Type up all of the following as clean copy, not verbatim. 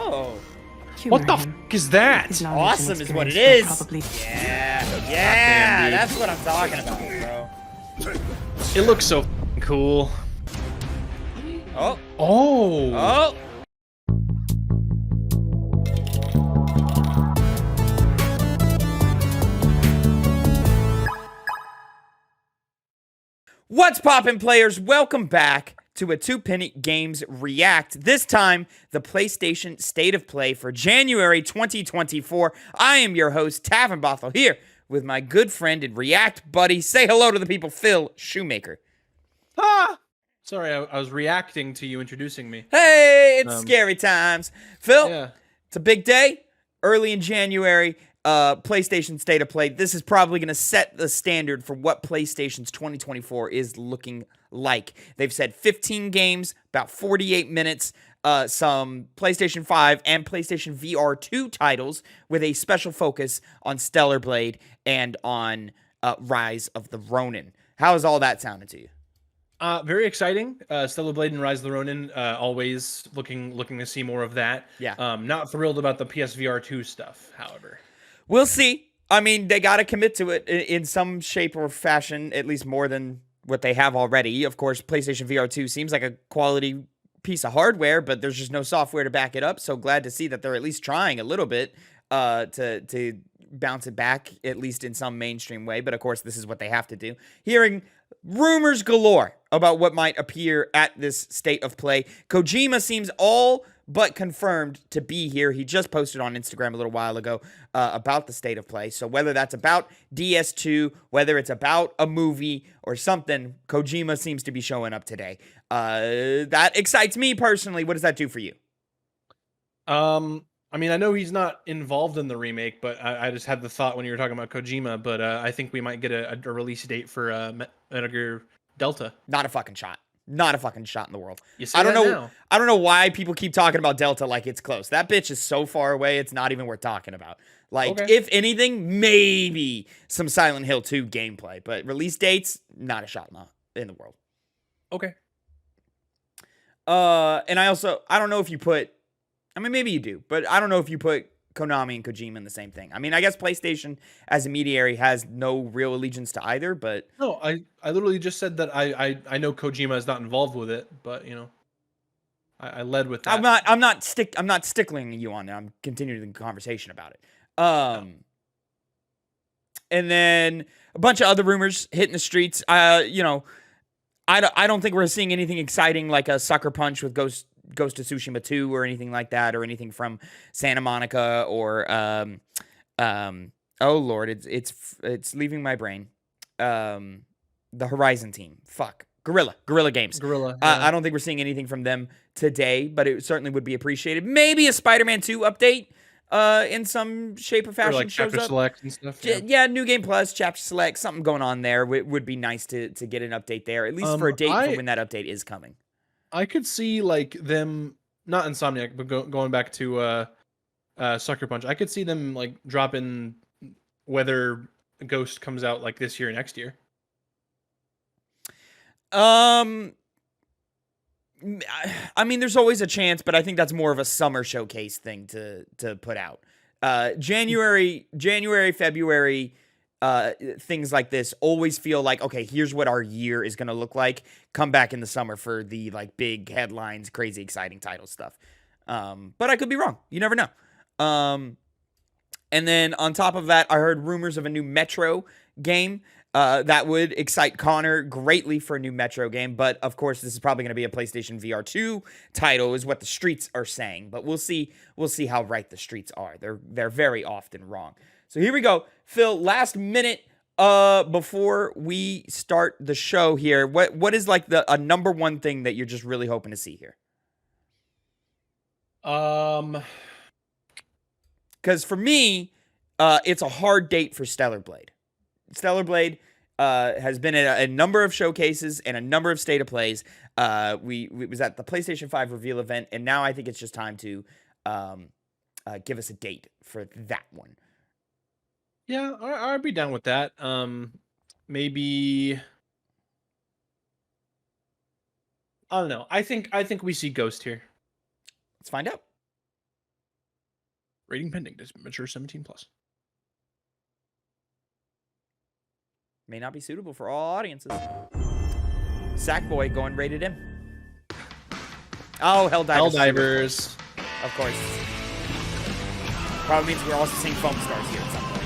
Oh. What the f is that? Awesome is what it is. Yeah, that's what I'm talking about, bro. It looks so cool. Oh. Oh. Oh. What's poppin', players? Welcome back to a TwoPennyGames React. This time, the PlayStation State of Play for January 2024. I am your host, Tavin Bothel, here with my good friend and React buddy. Say hello to the people, Phil Shoemaker. Ah! Sorry, I was reacting to you introducing me. Hey, it's scary times. Phil, Yeah. It's a big day, early in January. PlayStation State of Play. This is probably going to set the standard for what PlayStation's 2024 is looking like. They've said 15 games, about 48 minutes, some PlayStation 5 and PlayStation VR 2 titles with a special focus on Stellar Blade and on Rise of the Ronin. How is all that sounding to you? Very exciting. Stellar Blade and Rise of the Ronin, always looking to see more of that. Yeah. Not thrilled about the PSVR 2 stuff, however. We'll see. I mean, they got to commit to it in some shape or fashion, at least more than what they have already. Of course, PlayStation VR 2 seems like a quality piece of hardware, but there's just no software to back it up. So glad to see that they're at least trying a little bit to bounce it back, at least in some mainstream way. But of course, this is what they have to do. Hearing rumors galore about what might appear at this State of Play. Kojima seems all but confirmed to be here. He just posted on Instagram a little while ago about the State of Play. So whether that's about DS2, whether it's about a movie or something, Kojima seems to be showing up today. That excites me personally. What does that do for you? I mean, I know he's not involved in the remake, but I just had the thought when you were talking about Kojima, but I think we might get a release date for Metal Gear Delta. Not a fucking shot. Not a fucking shot in the world. You say I don't that know. now. I don't know why people keep talking about Delta like it's close. That bitch is so far away. It's not even worth talking about. Like, Okay. if anything, maybe some Silent Hill 2 gameplay, but release dates, not a shot in the world. Okay. And I don't know if you put, I mean, maybe you do, but I don't know if you put Konami and Kojima in the same thing. I mean, I guess PlayStation as a mediary has no real allegiance to either, but No, I literally just said that I know Kojima is not involved with it, but you know, I led with that. I'm not stickling you on it. I'm continuing the conversation about it. And then a bunch of other rumors hitting the streets. You know, I don't think we're seeing anything exciting like a Sucker Punch with Ghost of Tsushima 2 or anything like that, or anything from Santa Monica or oh lord, it's leaving my brain. The Horizon team. Fuck. Guerrilla Games. Guerrilla. I don't think we're seeing anything from them today, but it certainly would be appreciated. Maybe a Spider-Man 2 update in some shape or fashion or like shows chapter up. select and stuff. Yeah, New Game Plus, Chapter Select, something going on there. Would be nice to get an update there, at least for a date for when that update is coming. I could see like them, not Insomniac, but going back to Sucker Punch. I could see them like dropping whether Ghost comes out like this year or next year. I mean, there's always a chance, but I think that's more of a summer showcase thing to put out. January, February, things like this always feel like, okay, here's what our year is going to look like. Come back in the summer for the like big headlines, crazy, exciting title stuff. But I could be wrong. You never know. And then on top of that, I heard rumors of a new Metro game. That would excite Connor greatly for a new Metro game. But, of course, this is probably going to be a PlayStation VR 2 title is what the streets are saying. But we'll see how right the streets are. They're very often wrong. So here we go. Phil, last minute before we start the show here, what is like a number one thing that you're just really hoping to see here? Because for me, it's a hard date for Stellar Blade. Stellar Blade has been at a number of showcases and a number of State of Plays. We was at the PlayStation 5 reveal event, and now I think it's just time to give us a date for that one. Yeah, I'd be down with that. Maybe I don't know. I think we see Ghost here. Let's find out. Rating pending. Does mature 17 plus. May not be suitable for all audiences. Sackboy going rated M. Oh, Helldivers. Helldivers. Of course. Probably means we're also seeing Foam Stars here at some point.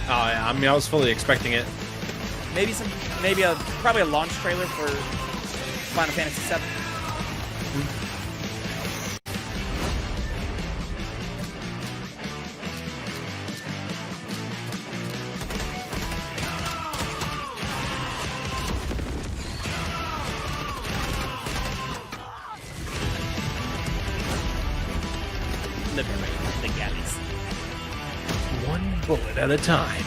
Oh yeah, I mean I was fully expecting it. Maybe probably a launch trailer for Final Fantasy VII. Liberate the galleys. One bullet at a time.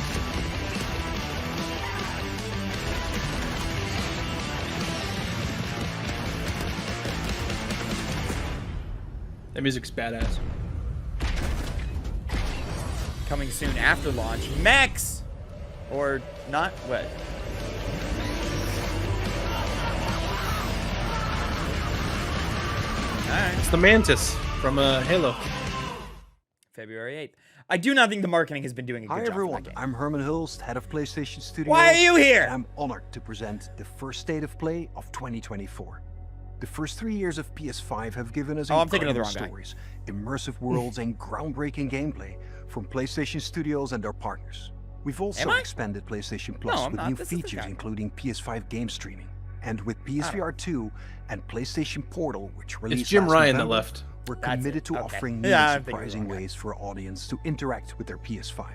That music's badass. Coming soon after launch, Max! Or not? What? Alright. It's the Mantis from Halo. February 8th. I do not think the marketing has been doing a good Hi job everyone, for that game. I'm Herman Hulst, head of PlayStation Studios. Why are you here? And I'm honored to present the first state of play of 2024. The first 3 years of PS5 have given us I'm thinking of the incredible wrong guy. stories, immersive worlds, and groundbreaking gameplay from PlayStation Studios and their partners. We've also expanded PlayStation Plus I'm with not. new This is the features, guy. including PS5 game streaming. And with PSVR 2 and PlayStation Portal, which released It's Jim last Ryan that November, left. we're That's committed it. to Okay. offering new Yeah, I'm and thinking of the surprising wrong guy. ways for audience to interact with their PS5.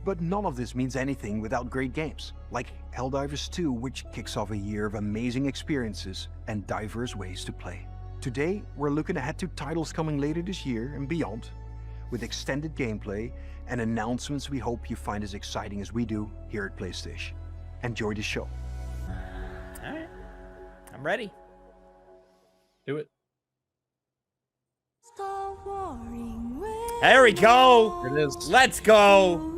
But none of this means anything without great games, like Helldivers 2, which kicks off a year of amazing experiences and diverse ways to play. Today, we're looking ahead to titles coming later this year and beyond, with extended gameplay and announcements we hope you find as exciting as we do here at PlayStation. Enjoy the show. Alright. I'm ready. Do it. There we go. Here it is. Let's go.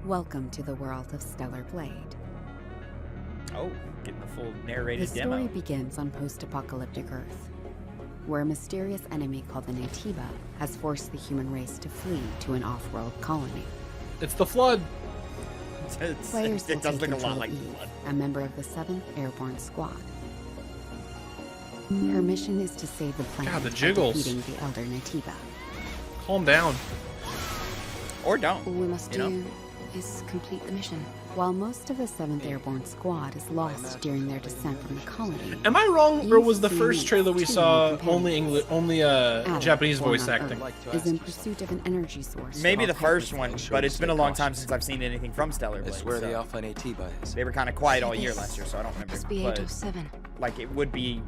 Welcome to the world of Stellar Blade. Oh, getting the full The narrated story demo. begins on post-apocalyptic Earth, where a mysterious enemy called the Natiba has forced the human race to flee to an off-world colony. It's the Flood. Players will It does take look a lot control like of Eve, blood. a member of the 7th Airborne Squad. Her mission is to save the planet God, the by jiggles. defeating the Elder Natiba. Calm down. Or don't. All we must You know? do is complete the mission. While most of the 7th Airborne Squad is lost during their descent from the colony, Am I wrong, or You've was the first seen trailer we two saw companions. only Adam, Japanese born voice on acting? Earth, is in pursuit of an energy source. Maybe the called first hyperspace. one, but it's been a long time since I've seen anything from Stellar Blade. It's where the so Alpha Natiba is. they were kind of quiet all year last year, so I don't remember. But SB-807. like it would be,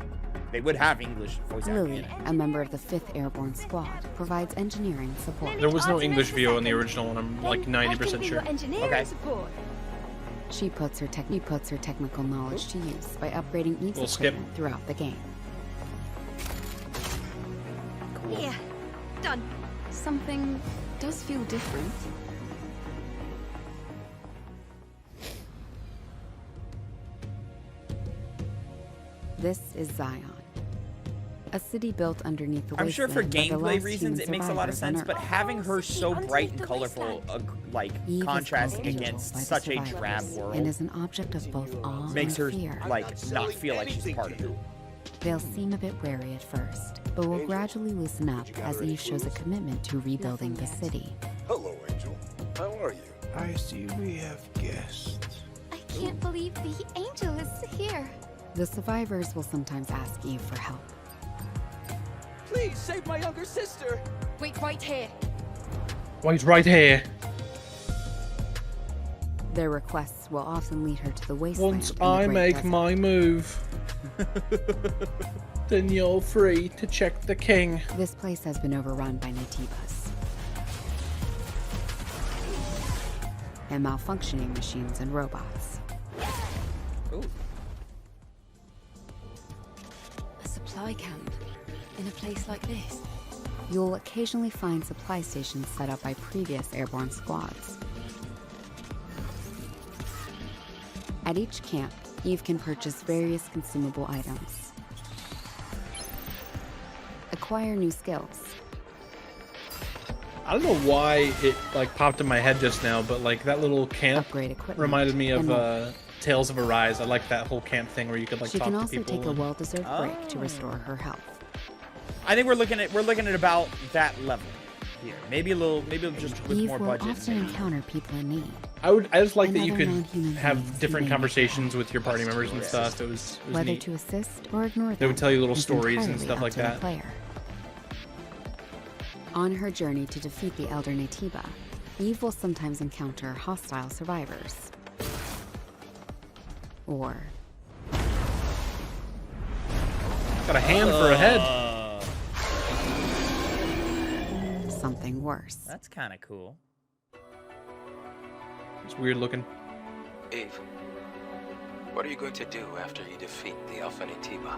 they would have English voice acting in Lily, it. a member of the 5th Airborne Squad, provides engineering support. There was no English VO in the original one. I'm like 90% sure. Okay. She puts her technical knowledge to use by upgrading Eve's We'll skip. equipment throughout the game. Cool. Yeah, done. Something does feel different. This is Zion, a city built underneath the I'm sure for wasteland by the gameplay last reasons human it makes a lot of survivors on sense, but Earth. having her so bright and colorful, like Eve is contrasting called Angel against by the such a survivors, drab and world is an object of both awe makes her and fear. like not feel like she's part of it. They'll seem a bit wary at first, but will gradually loosen up as Eve shows a commitment to rebuilding the city. Hello, Angel. How are you? I see we have guests. I can't believe the angel is here. The survivors will sometimes ask Eve for help. Please save my younger sister. Wait right here. Wait right here. Their requests will often lead her to the wasteland. Once and the I Great make Desert. my move, then you're free to check the king. This place has been overrun by Natibas and malfunctioning machines and robots. Ooh. supply camp in a place like this. You'll occasionally find supply stations set up by previous airborne squads. At each camp, Eve can purchase various consumable items, acquire new skills. I don't know why it like popped in my head just now, but like that little camp Upgrade equipment, reminded me of and Tales of Arise. I like that whole camp thing where you could like she talk can to also people. take a well-deserved break to restore her health. I think we're looking at about that level here. Maybe just with Eve more will budget. often encounter people in need. I just like that you Another could non-human have beings different may conversations with your party members and stuff. It was Whether neat. to assist or ignore them, They would tell you little is stories and entirely stuff up like to the that. player. On her journey to defeat the Elder Natiba, Eve will sometimes encounter hostile survivors. Or Got a hand for a head. something worse. That's kind of cool. It's weird looking. Eve, what are you going to do after you defeat the Alpha Natiba?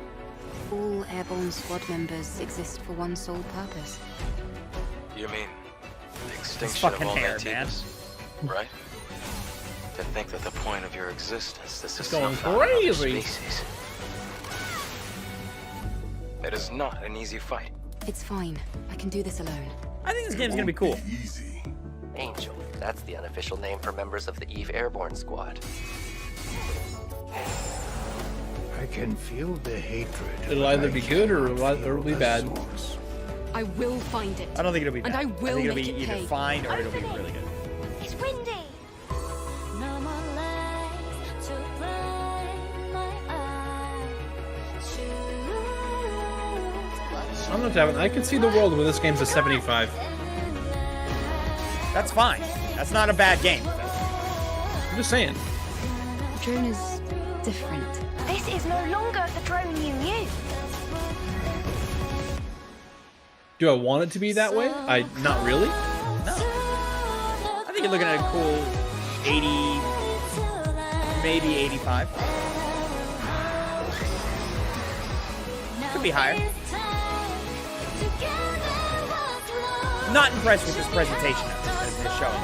All airborne squad members exist for one sole purpose. You mean the extinction of fucking all hair, man. Natibas, right? To think that the point of your existence is to It's going snuff out another crazy. species. It is not an easy fight. It's fine. I can do this alone. I think this game's gonna be cool. Easy. Angel. That's the unofficial name for members of the Eve Airborne Squad. I can feel the hatred. It'll either be good or it'll be bad. I will find it. I don't think it'll be bad. And I will think it'll make be it either pay. fine or it'll be really good. It's windy. No more lies to blind my eyes. I don't know, Tavin. I can see the world where this game's a 75. That's fine. That's not a bad game. I'm just saying. The drone is different. This is no longer the drone you knew. Do I want it to be that way? Not really. No. I think you're looking at a cool 80, maybe 85. Could be higher. Not impressed with this presentation that it's showing.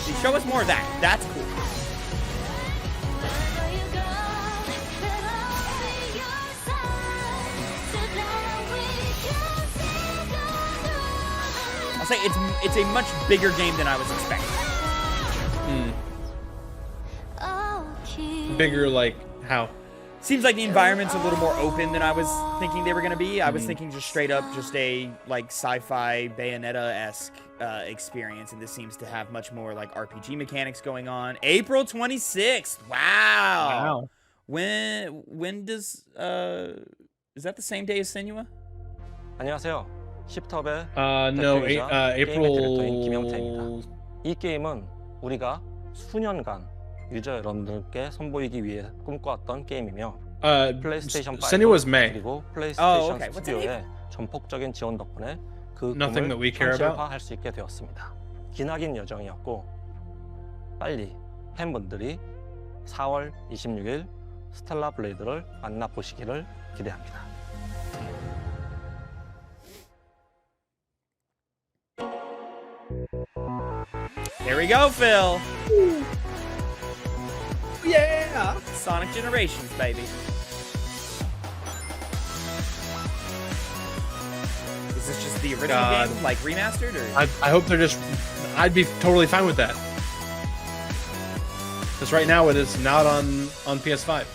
But show us more of that. That's cool. I'll say it's a much bigger game than I was expecting. Bigger, like how? Seems like the environment's a little more open than I was thinking they were gonna be. I was thinking just straight up, just a like sci-fi Bayonetta-esque experience, and this seems to have much more like RPG mechanics going on. April 26th. Wow. When does is that the same day as Senua? 안녕하세요. 10텁의 No, 대표이자 April. 게임 디렉터인 김영태입니다. 이 게임은 우리가 수년간 유저 여러분들께 선보이기 위해 꿈꿔왔던 게임이며 플레이스테이션 5 Senua's May. 그리고 플레이스테이션 okay. What's the 스튜디오의 전폭적인 지원 덕분에 그 Nothing that 꿈을 we care about? 현실화할 수 있게 되었습니다. 기나긴 여정이었고 빨리 팬분들이 4월 26일 스텔라 블레이드를 만나보시기를 기대합니다. Here we go, Phil. Yeah. Sonic Generations, baby. Is this just the original game, like remastered, or? I hope they're just. I'd be totally fine with that. Because right now it is not on PS5.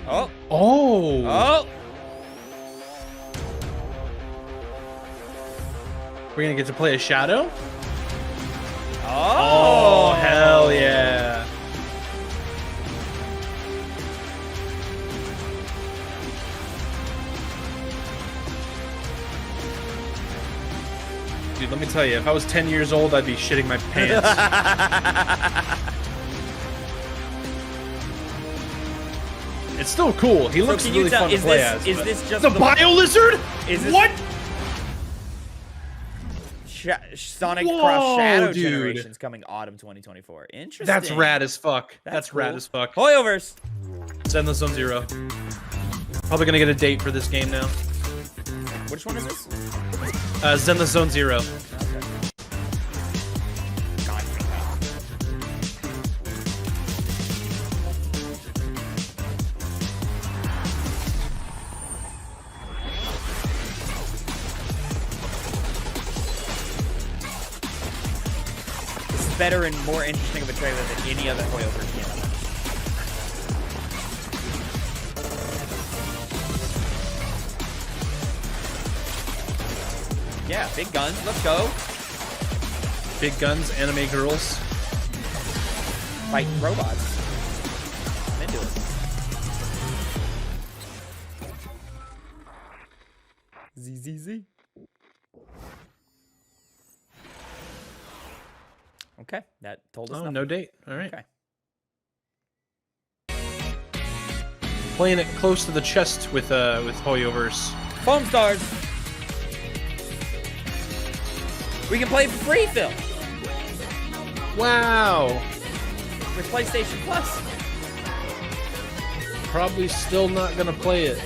Oh. Oh. Oh. We're gonna get to play a shadow. Oh, hell yeah. Dude, let me tell you, if I was 10 years old, I'd be shitting my pants. It's still cool. He looks can you really tell, fun to is play this, as. Is but- this just the Bio Lizard? Is this, What? Sonic Whoa, Cross Shadow dude. Generations coming autumn 2024. Interesting. That's rad as fuck. That's cool. rad as fuck. Hoyovers. Zenless Zone Zero. Probably gonna get a date for this game now. Which one is this? Zenless Zone Zero. Okay. God. This is better and more interesting of a trailer than any other Hoyoverse game. Yeah, big guns. Let's go. Big guns, anime girls. Fight robots. I'm into it. ZZZ. Okay, that told us nothing. No date. All right. Okay. Playing it close to the chest with Hoyoverse. Foam Stars. We can play for free, Phil. Wow. With PlayStation Plus. Probably still not gonna play it.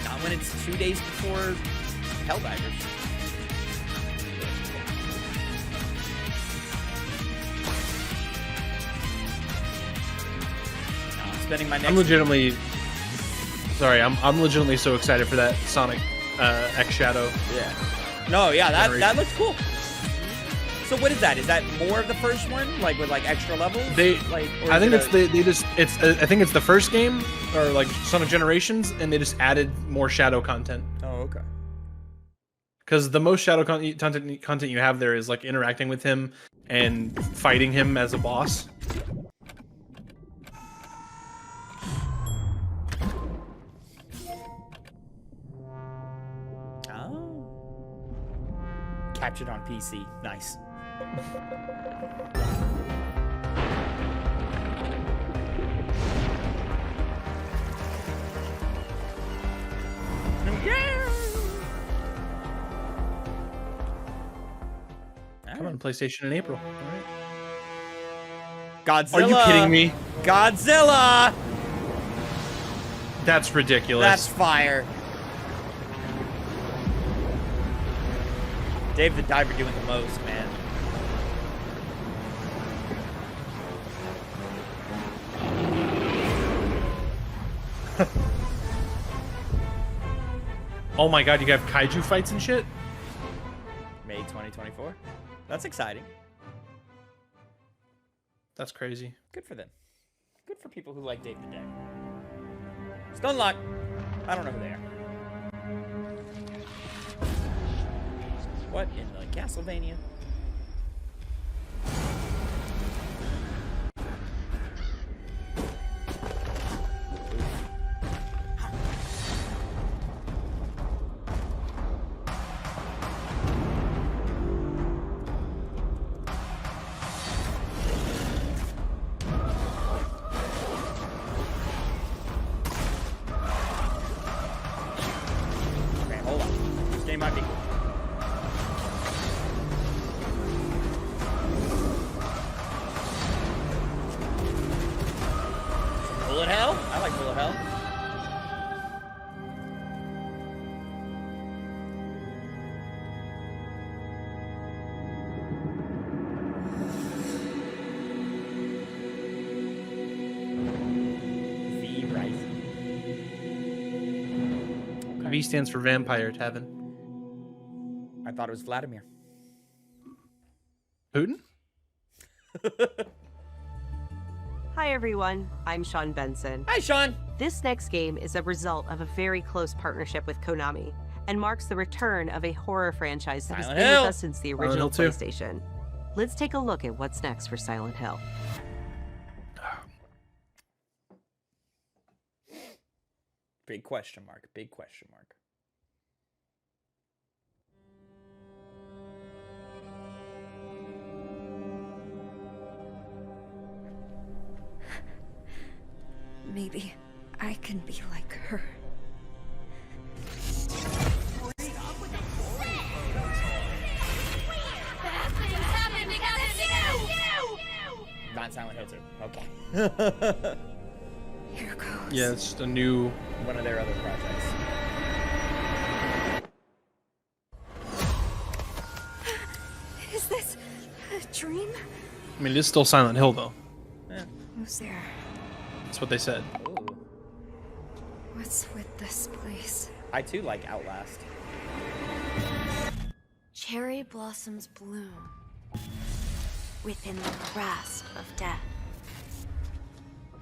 Not when it's 2 days before Helldivers. Spending my next. I'm legitimately so excited for that Sonic X Shadow. Yeah. No, yeah, that looks cool. So what is that? Is that more of the first one, like with like extra levels? I think I think it's the first game, or like Sonic Generations, and they just added more Shadow content. Oh, okay. Because the most Shadow content you have there is like interacting with him and fighting him as a boss. Captured on PC. Nice. Come on, PlayStation in April. All right. Godzilla. Are you kidding me? Godzilla. That's ridiculous. That's fire. Dave the Diver doing the most, man. Oh my god, you have kaiju fights and shit? May 2024. That's exciting. That's crazy. Good for them. Good for people who like Dave the Diver. Stunlock. I don't know who they are. What in the Castlevania? Okay, hold on. This game might be cool. Bullet Hell? I like Bullet Hell. V Rising. Okay. V stands for vampire, Tavin. I thought it was Vladimir. Putin? Hi everyone, I'm Sean Benson. Hi Sean! This next game is a result of a very close partnership with Konami and marks the return of a horror franchise that has been with us since the original PlayStation. Let's take a look at what's next for Silent Hill. Big question mark, big question mark. Maybe I can be like her. Bad things happen. not Silent Hill 2. Okay. Here goes. Yeah, it's a new one of their other projects. Is this a dream? I mean, it is still Silent Hill, though. Yeah. Who's there? That's what they said. Ooh. What's with this place? I too like Outlast. Cherry blossoms bloom within the grasp of death.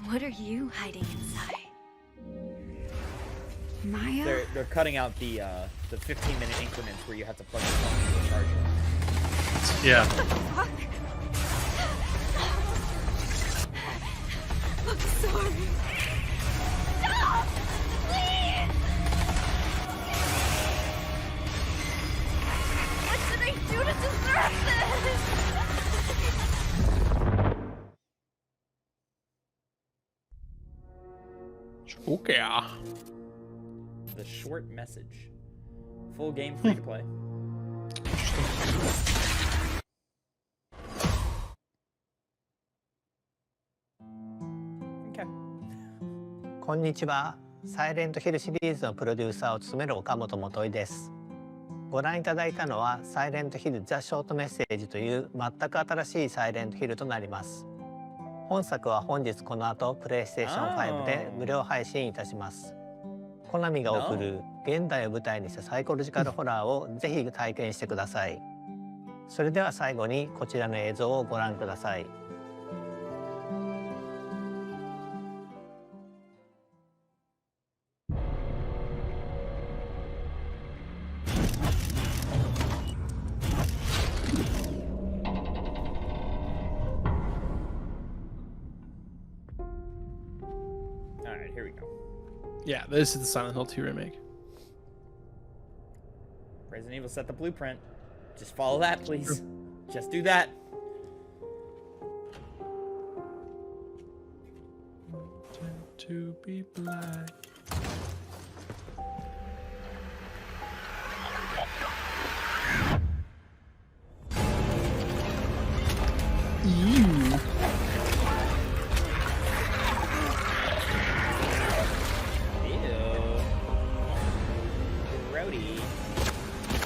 What are you hiding inside? Maya? They're cutting out the 15-minute increments where you have to plug your phone into a charger. Yeah. Fuck. I'm sorry. Stop! Please! What did I do to deserve this? Okay. The short message. Full game free to play. Okay. こんにちは。サイレントヒルシリーズのプロデューサーを務める岡本元井です。ご覧いただいたのはサイレントヒルザ・ショートメッセージという全く新しいサイレントヒルとなります。本作は本日この後プレイステーション5で無料配信いたします。コナミが送る現代を舞台にしたサイコロジカルホラーをぜひ体験してください。それでは最後にこちらの映像をご覧ください。Alright, here we go. Yeah, this is the Silent Hill 2 remake. Resident Evil set the blueprint. Just follow that, please. Just do that. To be black. Ew.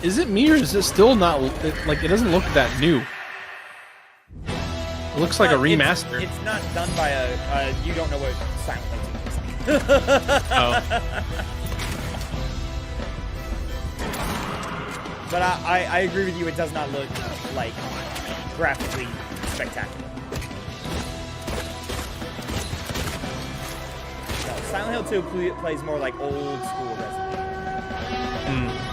Is it me or is it still not like it doesn't look that new? It looks like a remaster. It's not done by a you don't know what Silent Hill 2 is. Oh. But I agree with you, it does not look like graphically spectacular. No, Silent Hill 2 plays more like old school Resident Evil.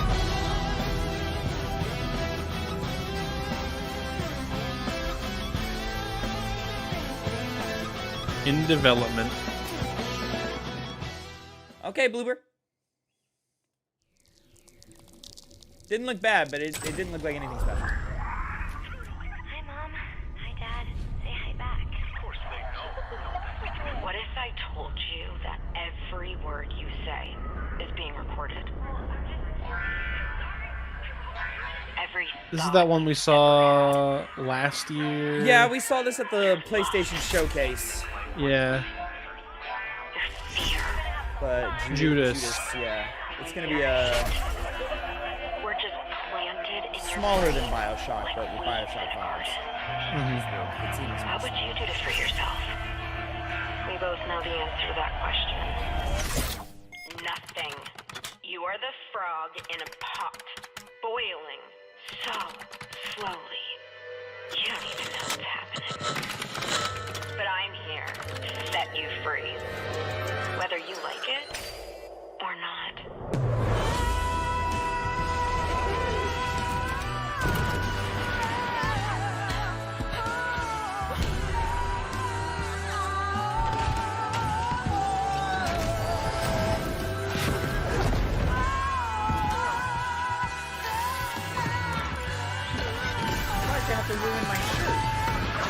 In development. Okay, Bloober. Didn't look bad, but it didn't look like anything special. Hi, Mom. Hi, Dad. Say hi back. Of course they know. What if I told you that every word you say is being recorded? Every This is that one we saw last year. Yeah, we saw this at the PlayStation Showcase. Yeah. But Judas. Yeah. It's gonna be We're just planted in smaller than Bioshock, but with Bioshock vibes. What would you do to free yourself? We both know the answer to that question. Nothing. You are the frog in a pot, boiling so slowly. You don't even know what's happening. But I'm here to set you free. Whether you like it or not.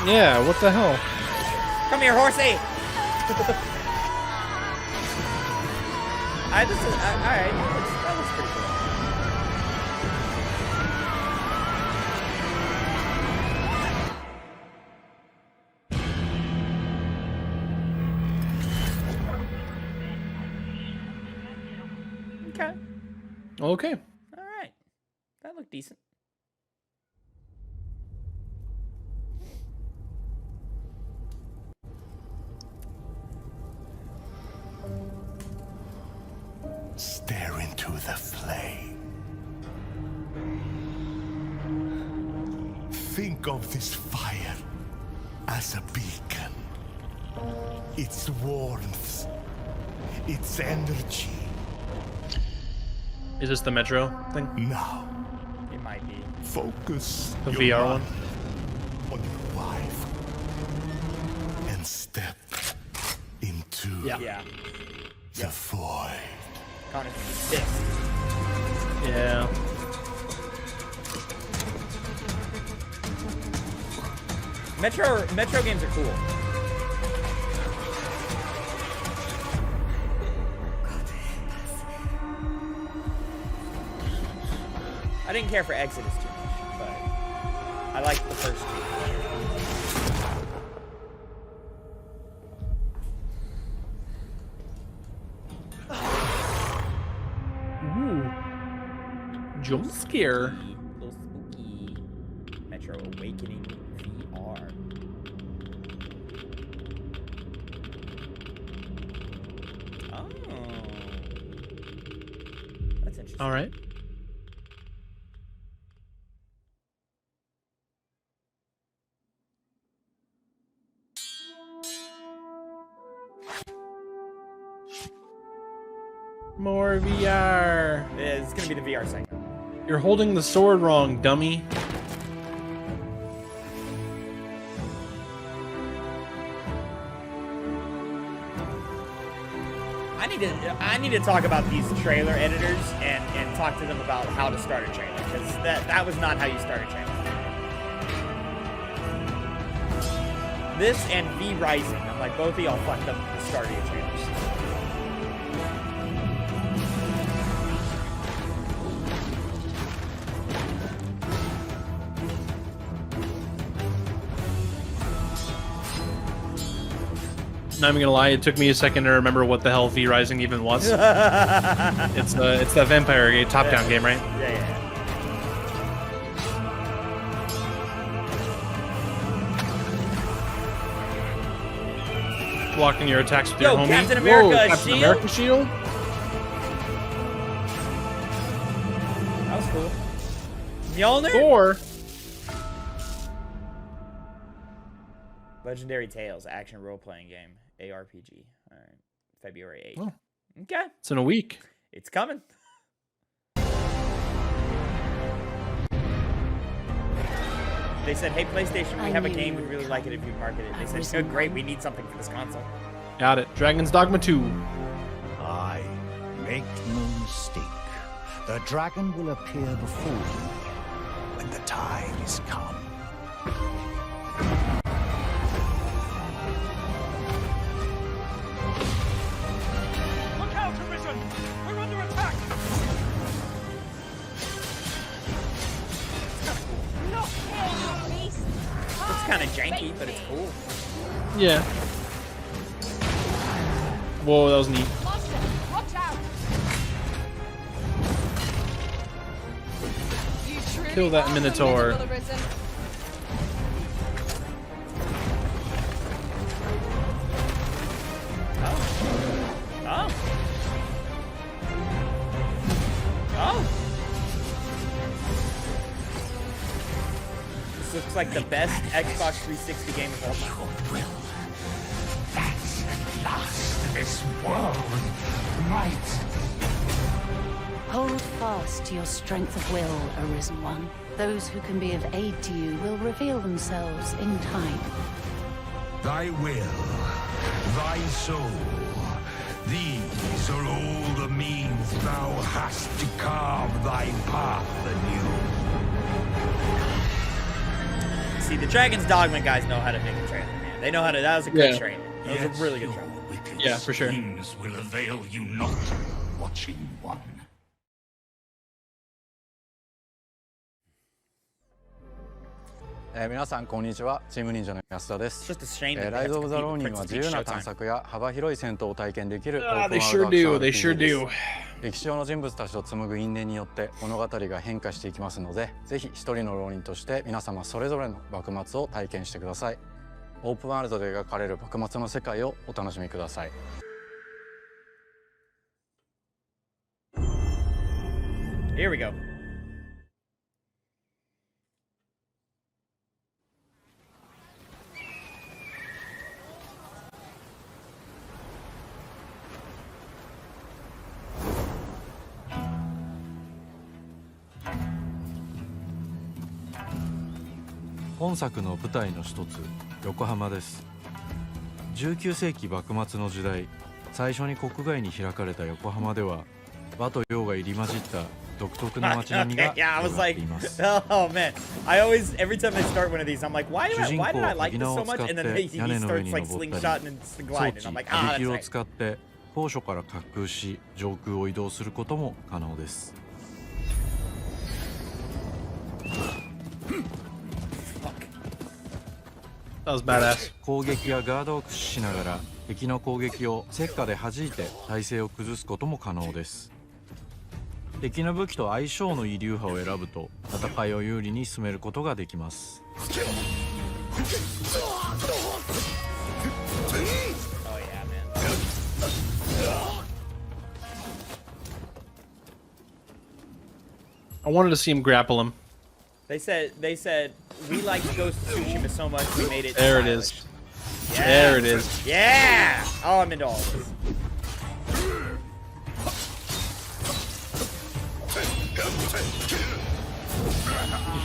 Yeah, what the hell? Come here, horsey! Alright, alright, that looks pretty cool. Okay. All right. That looked decent. Stare into the flame. Think of this fire as a beacon. Its warmth, its energy. Is this the Metro thing? Now, it might be. Focus the VR one on your wife and step into the void. Connor's gonna be pissed. Yeah. Metro games are cool. I didn't care for Exodus too much, but I liked the first two. Ooh. Jump scare. A little spooky. Metro Awakening VR. Oh. That's interesting. All right. More VR. Yeah, it's gonna be the VR segment. You're holding the sword wrong, dummy. I need to talk about these trailer editors and talk to them about how to start a trailer, because that was not how you start a trailer. This and V Rising, I'm like, both of y'all fucked up the start of your trailers. Not even gonna lie, it took me a second to remember what the hell V Rising even was. It's that vampire game, top-down game, right? Yeah. Blocking your attacks with your homie. Captain America Whoa, Captain shield? America shield? That was cool. Mjolnir? Thor. Legendary Tales, action role-playing game, ARPG. All right, February 8th. Oh. Okay. It's in a week. It's coming. They said, hey, PlayStation, we have a game. We'd really like it if you market it. They said, good, great. We need something for this console. Got it. Dragon's Dogma 2. I make no mistake. The dragon will appear before you when the time is come. Look out, Arisen! We're under attack! It's kind of janky, but it's cool. Yeah. Whoa, that was neat. Watch out! Kill that Minotaur. Oh. This looks like the best Xbox 360 game of all time. That's at last this world might. Hold fast to your strength of will, Arisen One. Those who can be of aid to you will reveal themselves in time. Thy will, thy soul, these are all the means thou hast to carve thy path anew. See, the Dragon's Dogma guys know how to make a trailer, man. They know how to. That was a good trailer. That was a really good trailer. Yeah, for sure. Will avail you not, watching one. 皆さんこんにちは。チーム忍者の安田です。 It's just a shame that they ライ have ズ to オブザ compete ロー with ニンは Princess 自 Peach 由な Showtime. 探索や幅広い戦闘を体験できる They sure do. They sure do. 歴史上の人物たちと紡ぐ因縁によって物語が変化していきますので、ぜひ一人の浪人として皆様それぞれの幕末を体験してください。オープンワールドで描かれる幕末の世界をお楽しみください。 Here we go.「本作の舞台の一つ、横浜です。19世紀幕末の時代、最初に国外に開かれた横浜では、和と洋が入り混じった独特な街並みが Yeah, I was 広がって like, います。 oh man, I always, every time I start one of these, I'm like, why did I like this so much? And then he starts like slingshotting and gliding. I'm like, ah, 装置、that's を right. 使って高所から滑空し、上空を移動することも可能です。 That was badass. 攻撃やガードを駆使しながら敵の攻撃を石火で弾いて体勢を崩すことも可能です。敵の武器と相性のいい流派を選ぶと戦いを有利に進めることができます。 I wanted to see him grapple him. They said we liked Ghost of Tsushima so much we made it. There it stylish. is. Yeah. There it is. Yeah. Oh, I'm into all this.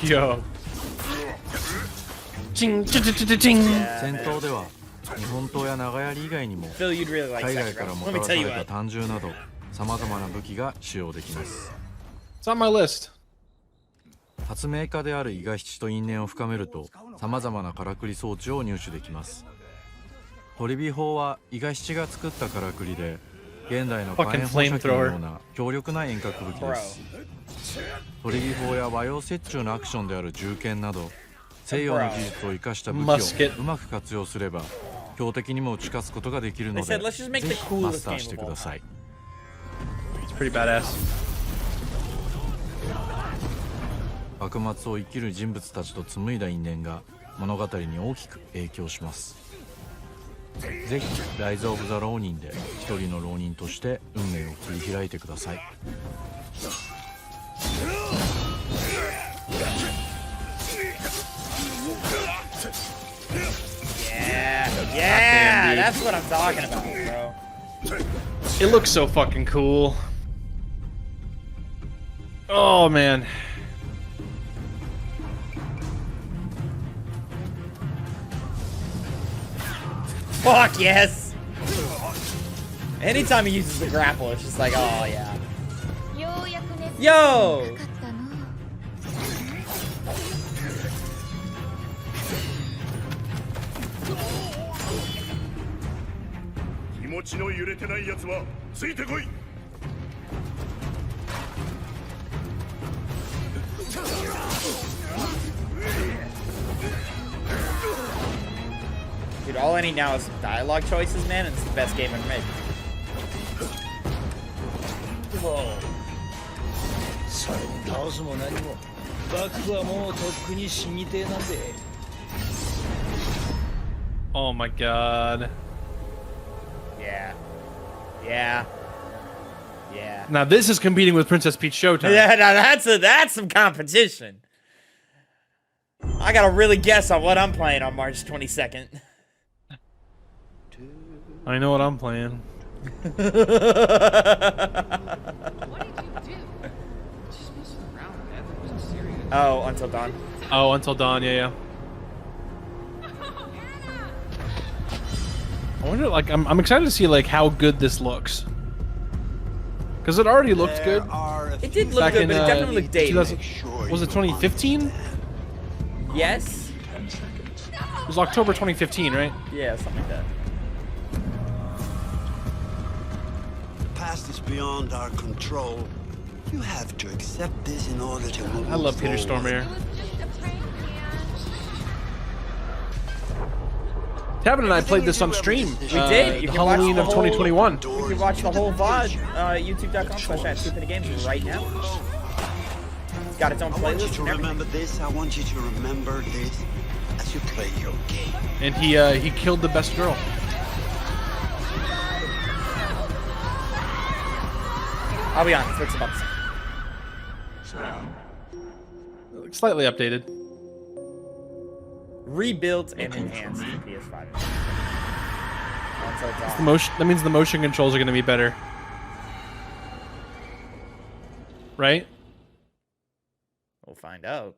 Yo. 戦闘では日本刀や長槍以外にも海外からもたらされた単銃などさまざまな武器が使用できます。 It's on my list. 発明家である伊賀七と因縁を深めるとさまざまなからくり装置を入手できます。鳥火砲は伊賀七が作ったからくりで現代の火炎放射器のような強力な遠隔武器です。鳥火砲や和洋折衷のアクションである銃剣など西洋の技術を生かした武器をうまく活用すれば強敵にも打ち勝つことができるのでぜひマスターしてください。 It's pretty badass. 幕末を生きる人物たちと紡いだ因縁が物語に大きく影響します。ぜひライズ・オブ・ザ・浪人で一人の浪人として運命を切り開いてください。 Yeah, that's what I'm talking about, bro. It looks so fucking cool. Oh man. Fuck yes. Anytime he uses the grapple, it's just like, oh yeah. Yo. 気持ちの揺れてないやつはついてこい。 Dude, all I need now is some dialogue choices, man, and it's the best game ever made. Whoa. それに倒すも何も幕府はもうとっくに死にてえなんで。 Oh my god. Yeah. Yeah. Yeah. Now this is competing with Princess Peach Showtime. Yeah, now that's some competition. I gotta really guess on what I'm playing on March 22nd. I know what I'm playing. What did you do? Just messing around, man. It wasn't serious. Oh, Until Dawn. Oh, Until Dawn, yeah. I wonder, like, I'm excited to see, like, how good this looks. Because it already looked good. It did look good, but it definitely looked dated. Was it 2015? Yes. It was October 2015, right? Yeah, something like that. The past is beyond our control. You have to accept this in order to move I love Peter forward. Stormare. Tavin and I played this on stream. We did. You can Halloween watch of 2021. You can watch the whole VOD. YouTube.com/@TwoPennyGames right now. It's got its own I want you playlist. to remember this. I want you to remember this as you play your game. And he killed the best girl. I'll be honest, looks about the same. Slightly updated. Rebuilt and enhanced in PS5. It's the motion, that means the motion controls are going to be better. Right? We'll find out.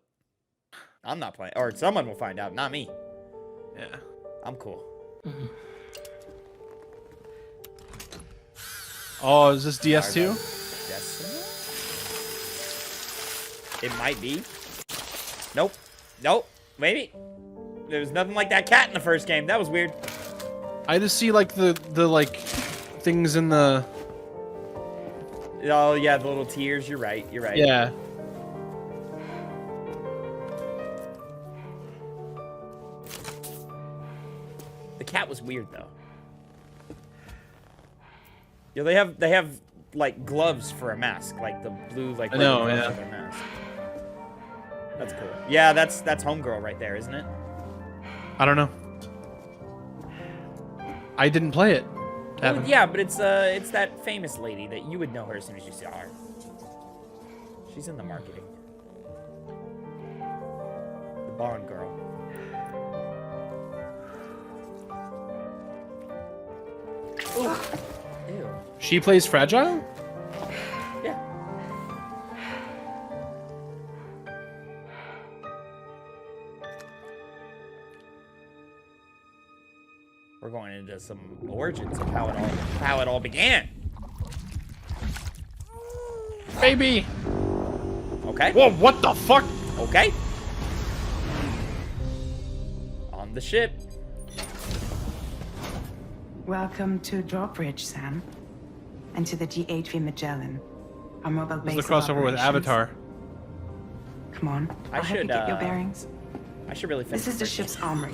I'm not playing, or someone will find out, not me. Yeah. I'm cool. Oh, is this DS2? It might be. Nope. Nope. Maybe. There was nothing like that cat in the first game. That was weird. I just see like the like things in the. Oh yeah, the little tears. You're right. You're right. Yeah. The cat was weird though. Yeah, they have like gloves for a mask, like the blue like. I know. gloves Yeah. for their mask. That's cool. Yeah, that's Homegirl right there, isn't it? I don't know. I didn't play it. Well, yeah, but it's that famous lady that you would know her as soon as you saw her. She's in the marketing. The Bond girl. Ooh. Ew. She plays Fragile? Yeah. We're going into some origins of how it all began. Baby. Okay. Whoa! What the fuck? Okay. On the ship. Welcome to Drawbridge, Sam. And to the GHV Magellan, our mobile base. This is the crossover with Avatar. Come on, I'll help you get your bearings. I should really finish. This is the ship's armory.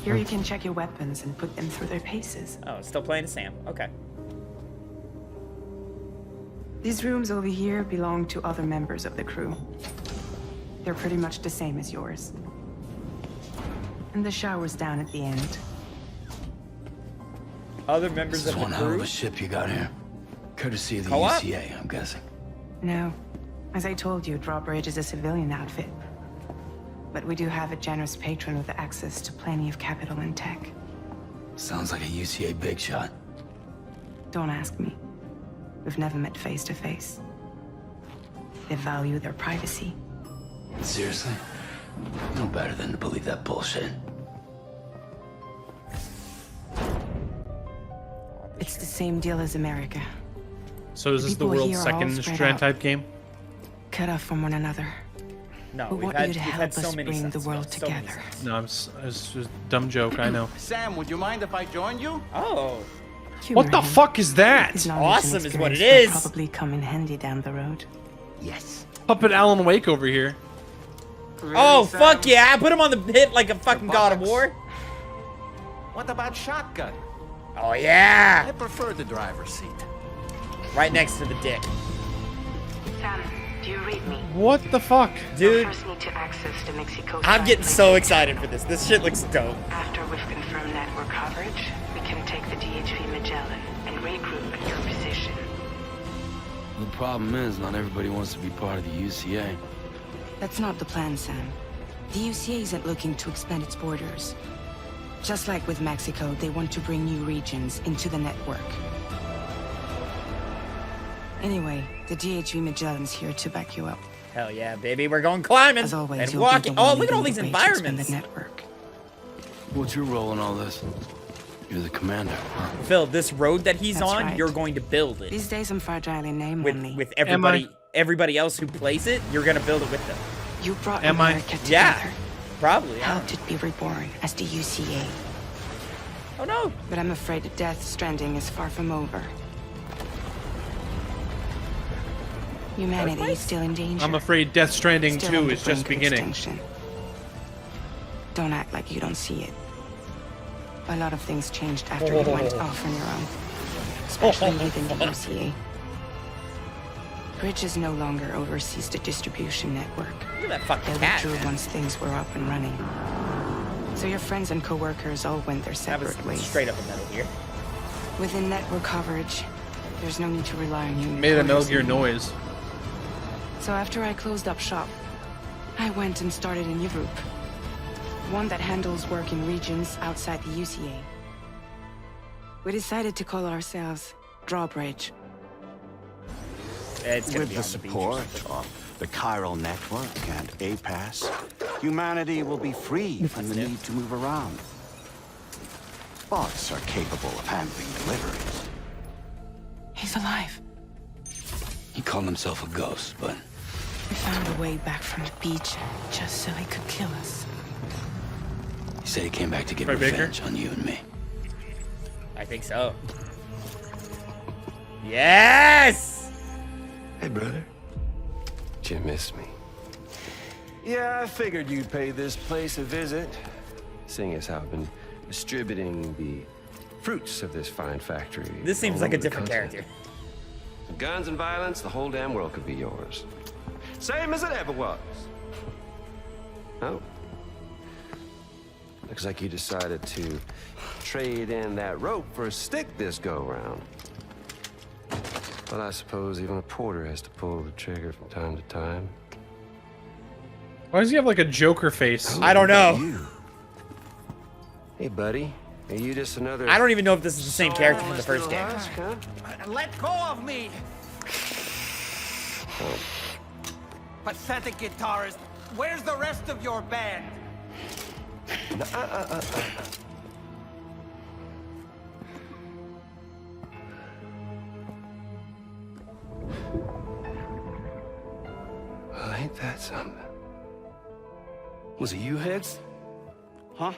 Here you can check your weapons and put them through their paces. Oh, still playing as Sam. Okay. These rooms over here belong to other members of the crew. They're pretty much the same as yours. And the shower's down at the end. Other members of the One hell of crew? a ship you got here. Courtesy of the Co-op? UCA, I'm guessing. No. As I told you, Drawbridge is a civilian outfit. But we do have a generous patron with access to plenty of capital and tech. Sounds like a UCA big shot. Don't ask me. We've never met face to face. They value their privacy. Seriously? No better than to believe that bullshit. It's the same deal as America. So is this the people world's here are all second spread Strand out. type game? Cut off from one another. No, we we've want had- you to we've help had so us many bring the sets, world so many together. No, it's just a dumb joke. I know. Sam, would you mind if I joined you? Oh. What the fuck is that? His knowledge and Awesome is what it experience will is. Probably come in handy down the road. Yes. Puppet Alan Wake over here. Oh, fuck yeah. Put him on the hit like a fucking God of War. What about shotgun? Oh, yeah. I prefer the driver's seat. Right next to the dick. Sam, do you read me? What the fuck? Dude, First need to access the Mexico. I'm getting so excited for this. This shit looks dope. After we've confirmed network coverage, we can take the DHV Magellan and regroup at your position. The problem is, not everybody wants to be part of the UCA. That's not the plan, Sam. The UCA isn't looking to expand its borders. Just like with Mexico, they want to bring new regions into the network. Anyway, the DHV Magellan's here to back you up. Hell yeah, baby. We're going climbing As always, and you'll be walking. the Oh, one look at all leading these the way to expand environments. the network. What's your role in all this? You're the commander, huh? Phil, this road that he's That's on, right. you're going to build it. These days I'm fragile in name only. With everybody else who plays it, you're going to build it with them. You brought Am I? America together. Yeah, probably. Yeah. Helped it be reborn as the UCA. Oh no. But I'm afraid that Death Stranding is far from over. Humanity is still in danger. I'm afraid Death Stranding Still 2 on the is just brink of beginning. extinction. Don't act like you don't see it. A lot of things changed after you went off on your own, especially within the UCA. Bridges no longer oversees the distribution network. Look at that fucking They cat, withdrew man. once things were up and running. So your friends and co-workers all went their separate ways. Straight up in Metal Gear. Within network coverage, there's no need to rely on you. Made a Metal Gear noise. So after I closed up shop, I went and started a new group. One that handles work in regions outside the UCA. We decided to call ourselves Drawbridge. With the support of the chiral network and APAS, humanity will be free from the need to move around. Bots are capable of handling deliveries. He's alive. He called himself a ghost, but We found a way back from the beach just so he could kill us. he said he came back to get Right, Baker? revenge on you and me. I think so. Yes! Hey, brother. Did you miss me? Yeah, I figured you'd pay this place a visit, seeing as how I've been distributing the fruits of this fine factory. This seems all like a over the different continent. character. With guns and violence, the whole damn world could be yours. Same as it ever was. Oh. Looks like you decided to trade in that rope for a stick this go-round. Well, I suppose even a porter has to pull the trigger from time to time. Why does he have like a Joker face? I don't know. Hey, buddy. Are you just another... I don't even know if this is the same character from the first game. Let go of me! Oh. Pathetic guitarist, where's the rest of your band? Well, ain't that something? Was it you, Heads? Huh?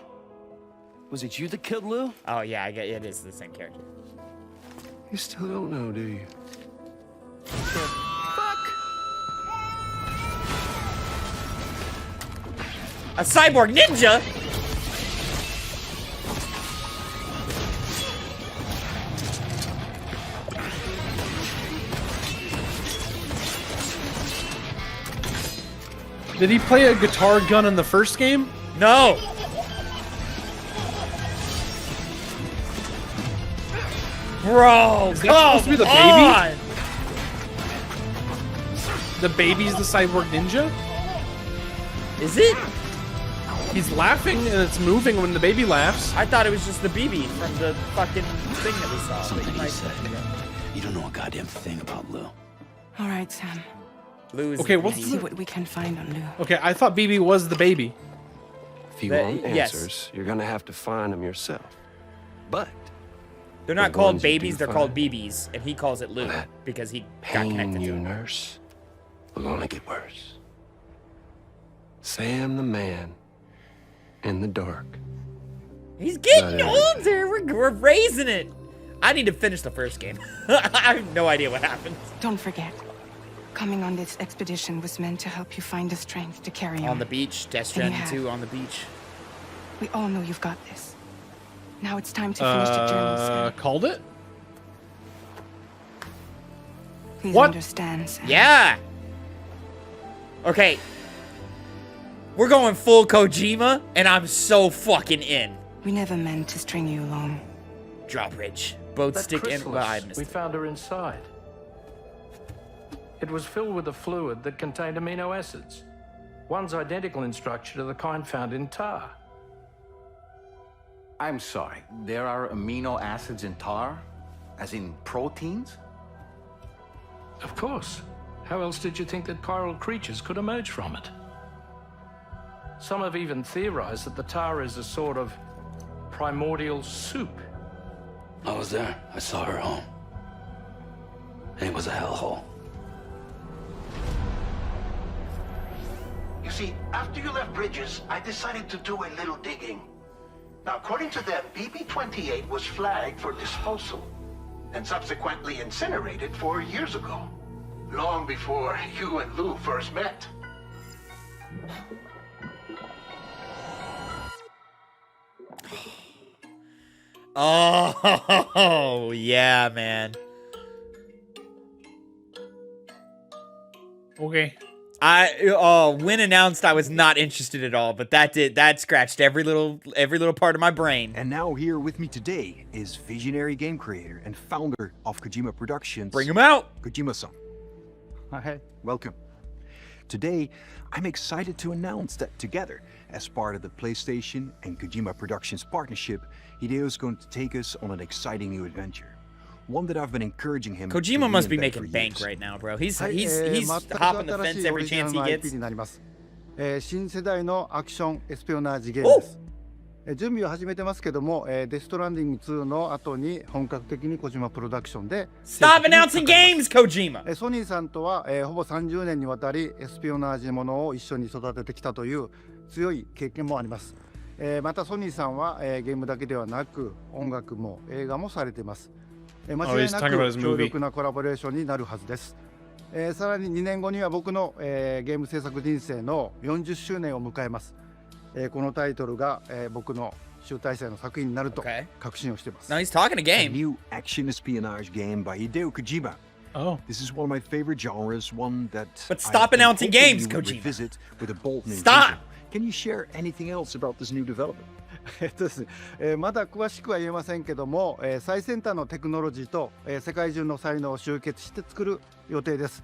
Was it you that killed Lou? Oh yeah, I get it is the same character. You still don't know, do you? A cyborg ninja? Did he play a guitar gun in the first game? No. Bro, is that supposed to be the on. baby? The baby's the cyborg ninja? Is it? He's laughing and it's moving when the baby laughs. I thought it was just the BB from the fucking thing that we saw. Something he said. You don't know a goddamn thing about Lou. All right, Sam. Lou is Okay, Let's see what we can find on Lou. Okay, I thought BB was the baby. If you want answers, you're gonna have to find them yourself. But they're not the called ones you babies, do they're find, called BBs, and he calls it Lou because he got connected pain to you it. nurse will only get worse. Sam the man in the dark. He's getting Not older. We're raising it. I need to finish the first game. I have no idea what happened. Don't forget, coming on this expedition was meant to help you find the strength to carry on. On the beach, Death And you Stranding have. 2 on the beach. We all know you've got this. Now it's time to finish the journey, Sam. Called it? Please What? understand, Sam. Yeah. Okay. We're going full Kojima, and I'm so fucking in. We never meant to string you along. Drawbridge. Both That stick and... Well, I missed we it. found her inside. It was filled with a fluid that contained amino acids. One's identical in structure to the kind found in tar. I'm sorry, there are amino acids in tar? As in proteins? Of course. How else did you think that chiral creatures could emerge from it? Some have even theorized that the tar is a sort of primordial soup. I was there. I saw her home. And it was a hellhole. You see, after you left Bridges, I decided to do a little digging. Now, according to them, BB-28 was flagged for disposal and subsequently incinerated 4 years ago, long before you and Lou first met. Oh, yeah, man. Okay. When announced, I was not interested at all, but that scratched every little part of my brain. And now here with me today is visionary game creator and founder of Kojima Productions. Bring him out, Kojima-san. Hi, welcome. Today, I'm excited to announce that together, as part of the PlayStation and Kojima Productions partnership, Hideo is going to take us on an exciting new adventure. One that I've been encouraging him. Kojima must be making bank right now, bro. He's hopping the fence every chance he gets. 新世代のアクションエスピオナージゲームです。準備を始めてますけども、デストランディング2の後に本格的に小島プロダクションで Stop announcing games, Kojima! ソニーさんとは、ほぼ30年にわたりエスピオナージものを一緒に育ててきたという強い経験もあります。またソニーさんは、ゲームだけではなく音楽も映画もされています。間違いなく強力なコラボレーションになるはずです。さらに2年後には僕の、ゲーム制作人生の40周年を迎えます。このタイトルが、僕の集大成の作品になると確信をしています。Now he's talking a game. A new action espionage game by Hideo Kojima. Oh, this is one of my favorite genres, one that But stop announcing games, Kojima. Revisit with a bold new Stop. vision. Can you share anything else about this new development? ですね、まだ詳しくは言えませんけども、最先端のテクノロジーと、世界中の才能を集結して作る予定です。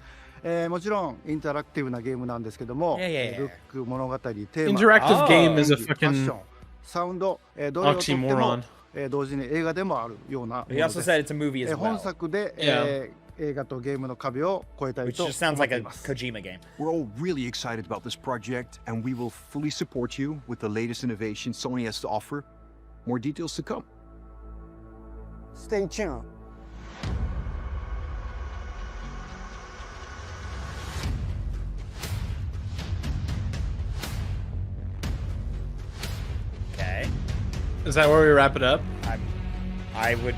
もちろんインタラクティブなゲームなんですけども、ルック、物語、テーマ、Interactive game is a ファッショ fucking ン、サウンド、どれをとっても oxymoron. 同時に映画でもあるようなもの He で also す。said it's a movie as 本 well, 作で、 Yeah. 映画とゲームの壁を越えたい which と just sounds 思っ like て a います。Kojima game. We're all really excited about this project, and we will fully support you with the latest innovations Sony has to offer. More details to come. Stay tuned. Okay. Is that where we wrap it up? I would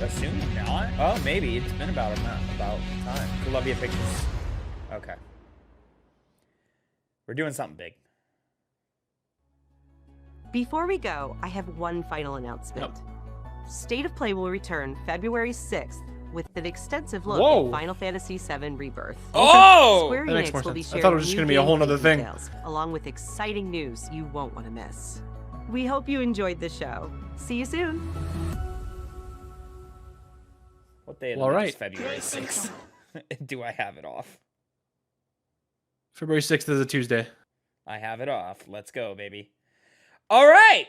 assume not. Oh, maybe it's been about time. Columbia Pictures. Okay. We're doing something big. Before we go, I have one final announcement. State of Play will return February 6th with an extensive look at Final Fantasy VII Rebirth. Oh! Square That makes Enix more will be sense. I sharing thought it was just new gonna be a whole gameplay nother thing. details, along with exciting news you won't want to miss. We hope you enjoyed the show. See you soon. What day of Well, the week right. is February 6th? Do I have it off? February 6th is a Tuesday. I have it off. Let's go, baby. All right.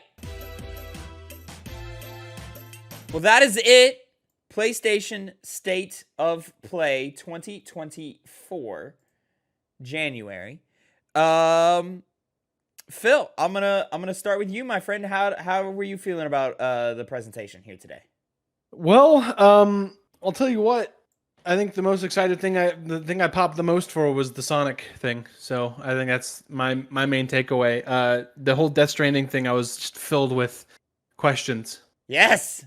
Well, that is it. PlayStation State of Play 2024, January. Phil, I'm gonna start with you, my friend. How were you feeling about the presentation here today? Well, I'll tell you what. I think the most excited thing the thing I popped the most for was the Sonic thing. So I think that's my main takeaway. The whole Death Stranding thing, I was just filled with questions. Yes,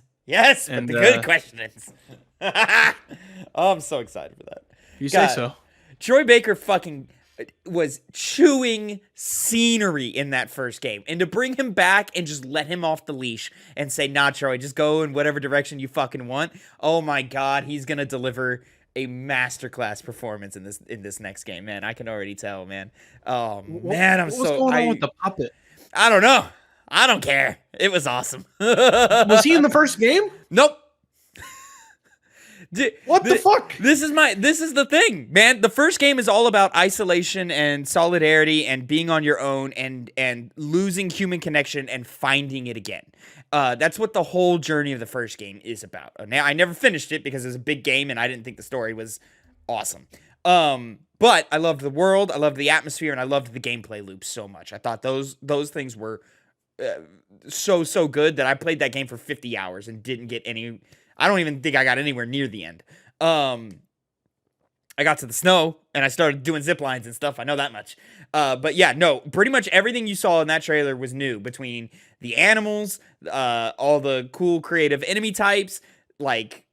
And, but the good questions. Oh, I'm so excited for that. You say so. Troy Baker fucking was chewing scenery in that first game. And to bring him back and just let him off the leash and say, nah, Troy, just go in whatever direction you fucking want. Oh my God, he's going to deliver a masterclass performance in this next game, man. I can already tell, man. Oh, man, What's going on with the puppet? I don't know. I don't care. It was awesome. Was he in the first game? Nope. What the fuck? This is the thing, man. The first game is all about isolation and solidarity and being on your own and losing human connection and finding it again. That's what the whole journey of the first game is about. Now, I never finished it because it was a big game and I didn't think the story was awesome. But I loved the world, I loved the atmosphere, and I loved the gameplay loops so much. I thought those things were so good that I played that game for 50 hours and didn't get any. I don't even think I got anywhere near the end. I got to the snow and I started doing zip lines and stuff. I know that much. But yeah, no, pretty much everything you saw in that trailer was new, between the animals, all the cool creative enemy types, like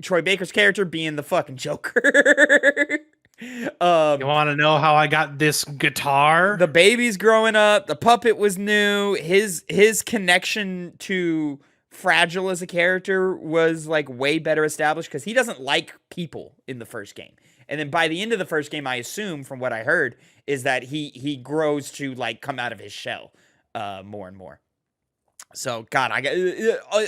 Troy Baker's character being the fucking Joker. You want to know how I got this guitar? The baby's growing up. The puppet was new. His connection to fragile as a character was like way better established because he doesn't like people in the first game. And then by the end of the first game, I assume from what I heard is that he grows to like come out of his shell more and more. So God, I got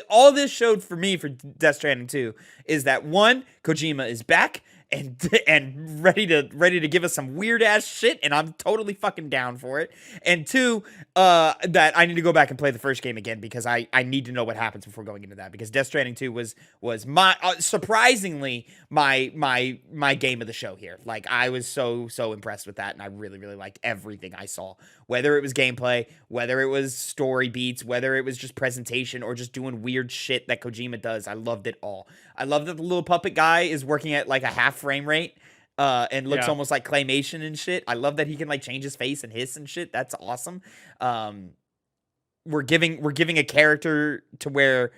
all this showed for me for Death Stranding 2 is that one, Kojima is back and ready to give us some weird ass shit, and I'm totally fucking down for it. And two, that I need to go back and play the first game again because I need to know what happens before going into that, because Death Stranding 2 was my surprisingly my game of the show here. Like I was so impressed with that, and I really liked everything I saw, whether it was gameplay, whether it was story beats, whether it was just presentation or just doing weird shit that Kojima does. I loved it all. I love that the little puppet guy is working at like a half frame rate and looks almost like claymation and shit. I love that he can like change his face and hiss and shit. That's awesome. We're giving a character to where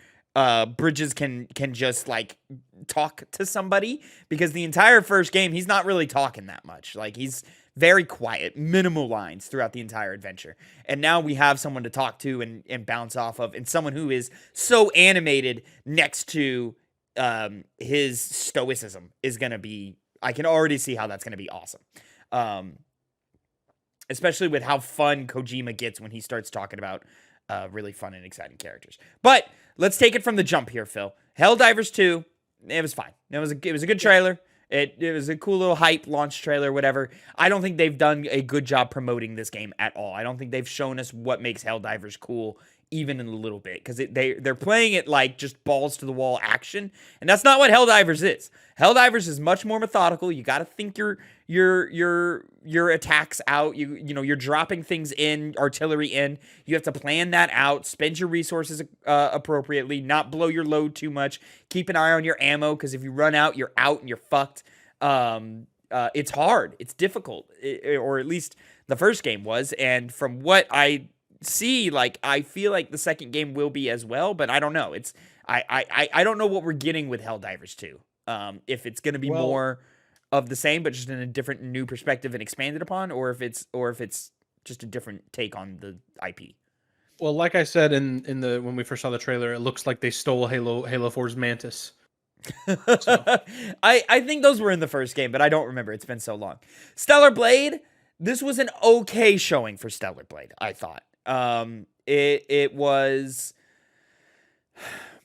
Bridges can just like talk to somebody, because the entire first game he's not really talking that much. Like he's very quiet, minimal lines throughout the entire adventure. And now we have someone to talk to and bounce off of, and someone who is so animated next to his stoicism is going to be, I can already see how that's going to be awesome. Especially with how fun Kojima gets when he starts talking about really fun and exciting characters. But let's take it from the jump here, Phil. Helldivers 2, it was fine. It was a good trailer. It was a cool little hype launch trailer, whatever. I don't think they've done a good job promoting this game at all. I don't think they've shown us what makes Helldivers cool, even in a little bit, because they're playing it like just balls to the wall action, and that's not what Helldivers is. Helldivers is much more methodical. You got to think your attacks out. You know you're dropping things in, artillery in. You have to plan that out, spend your resources appropriately, not blow your load too much. Keep an eye on your ammo, because if you run out, you're out and you're fucked. It's hard. It's difficult, or at least the first game was. And from what I see, like I feel like the second game will be as well, but I don't know. I don't know what we're getting with Helldivers 2. If it's going to be more of the same, but just in a different new perspective and expanded upon, or if it's just a different take on the IP. Well, like I said in the when we first saw the trailer, it looks like they stole Halo 4's Mantis. So. I think those were in the first game, but I don't remember. It's been so long. Stellar Blade. This was an okay showing for Stellar Blade, I thought. It was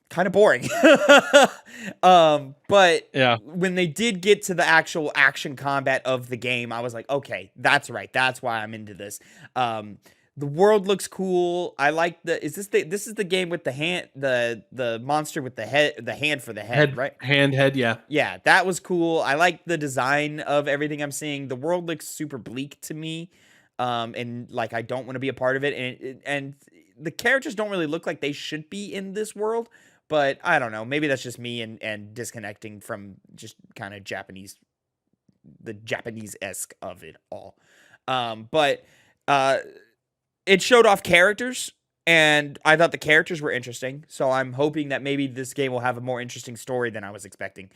kind of boring. But yeah, when they did get to the actual action combat of the game, I was like, okay, that's right. That's why I'm into this. The world looks cool. I like this is the game with the hand, the monster with the hand for the head, right? Head, yeah. Yeah, that was cool. I like the design of everything I'm seeing. The world looks super bleak to me. And like I don't want to be a part of it, and the characters don't really look like they should be in this world, but I don't know, maybe that's just me and disconnecting from just kind of the Japanese-esque of it all. But it showed off characters, and I thought the characters were interesting, so I'm hoping that maybe this game will have a more interesting story than I was expecting.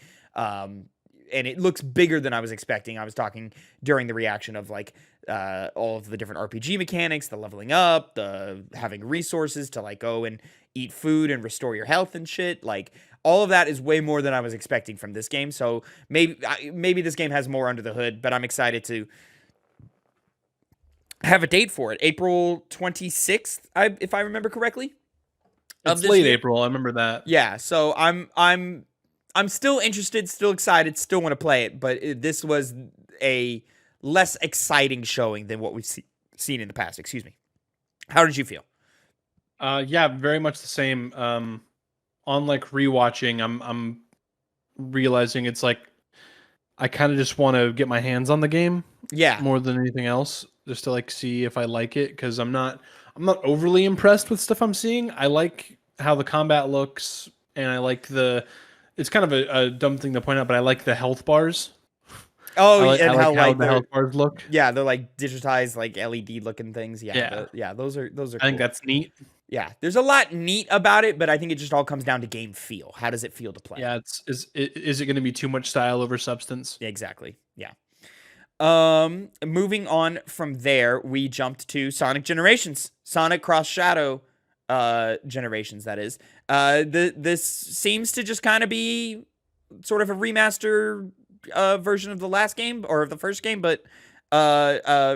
And it looks bigger than I was expecting. I was talking during the reaction of like all of the different RPG mechanics, the leveling up, the having resources to like go and eat food and restore your health and shit. Like all of that is way more than I was expecting from this game. So maybe this game has more under the hood, but I'm excited to have a date for it. April 26th, if I remember correctly. It's late April. I remember that. Yeah. So I'm still interested, still excited, still want to play it, but this was a less exciting showing than what we've seen in the past. Excuse me. How did you feel? Yeah, very much the same. On like rewatching, I'm realizing it's like I kind of just want to get my hands on the game. Yeah. More than anything else, just to like see if I like it, because I'm not overly impressed with stuff I'm seeing. I like how the combat looks, and I like it's kind of a dumb thing to point out, but I like the health bars. Oh, and how the health bars look. Yeah, they're like digitized, like LED looking things. Yeah, those are. Cool. I think that's neat. Yeah, there's a lot neat about it, but I think it just all comes down to game feel. How does it feel to play? Yeah, is it going to be too much style over substance? Yeah, exactly. Yeah. Moving on from there, we jumped to Sonic Generations, Sonic Cross Shadow generations, that is. This seems to just kind of be sort of a remaster version of the last game or of the first game, but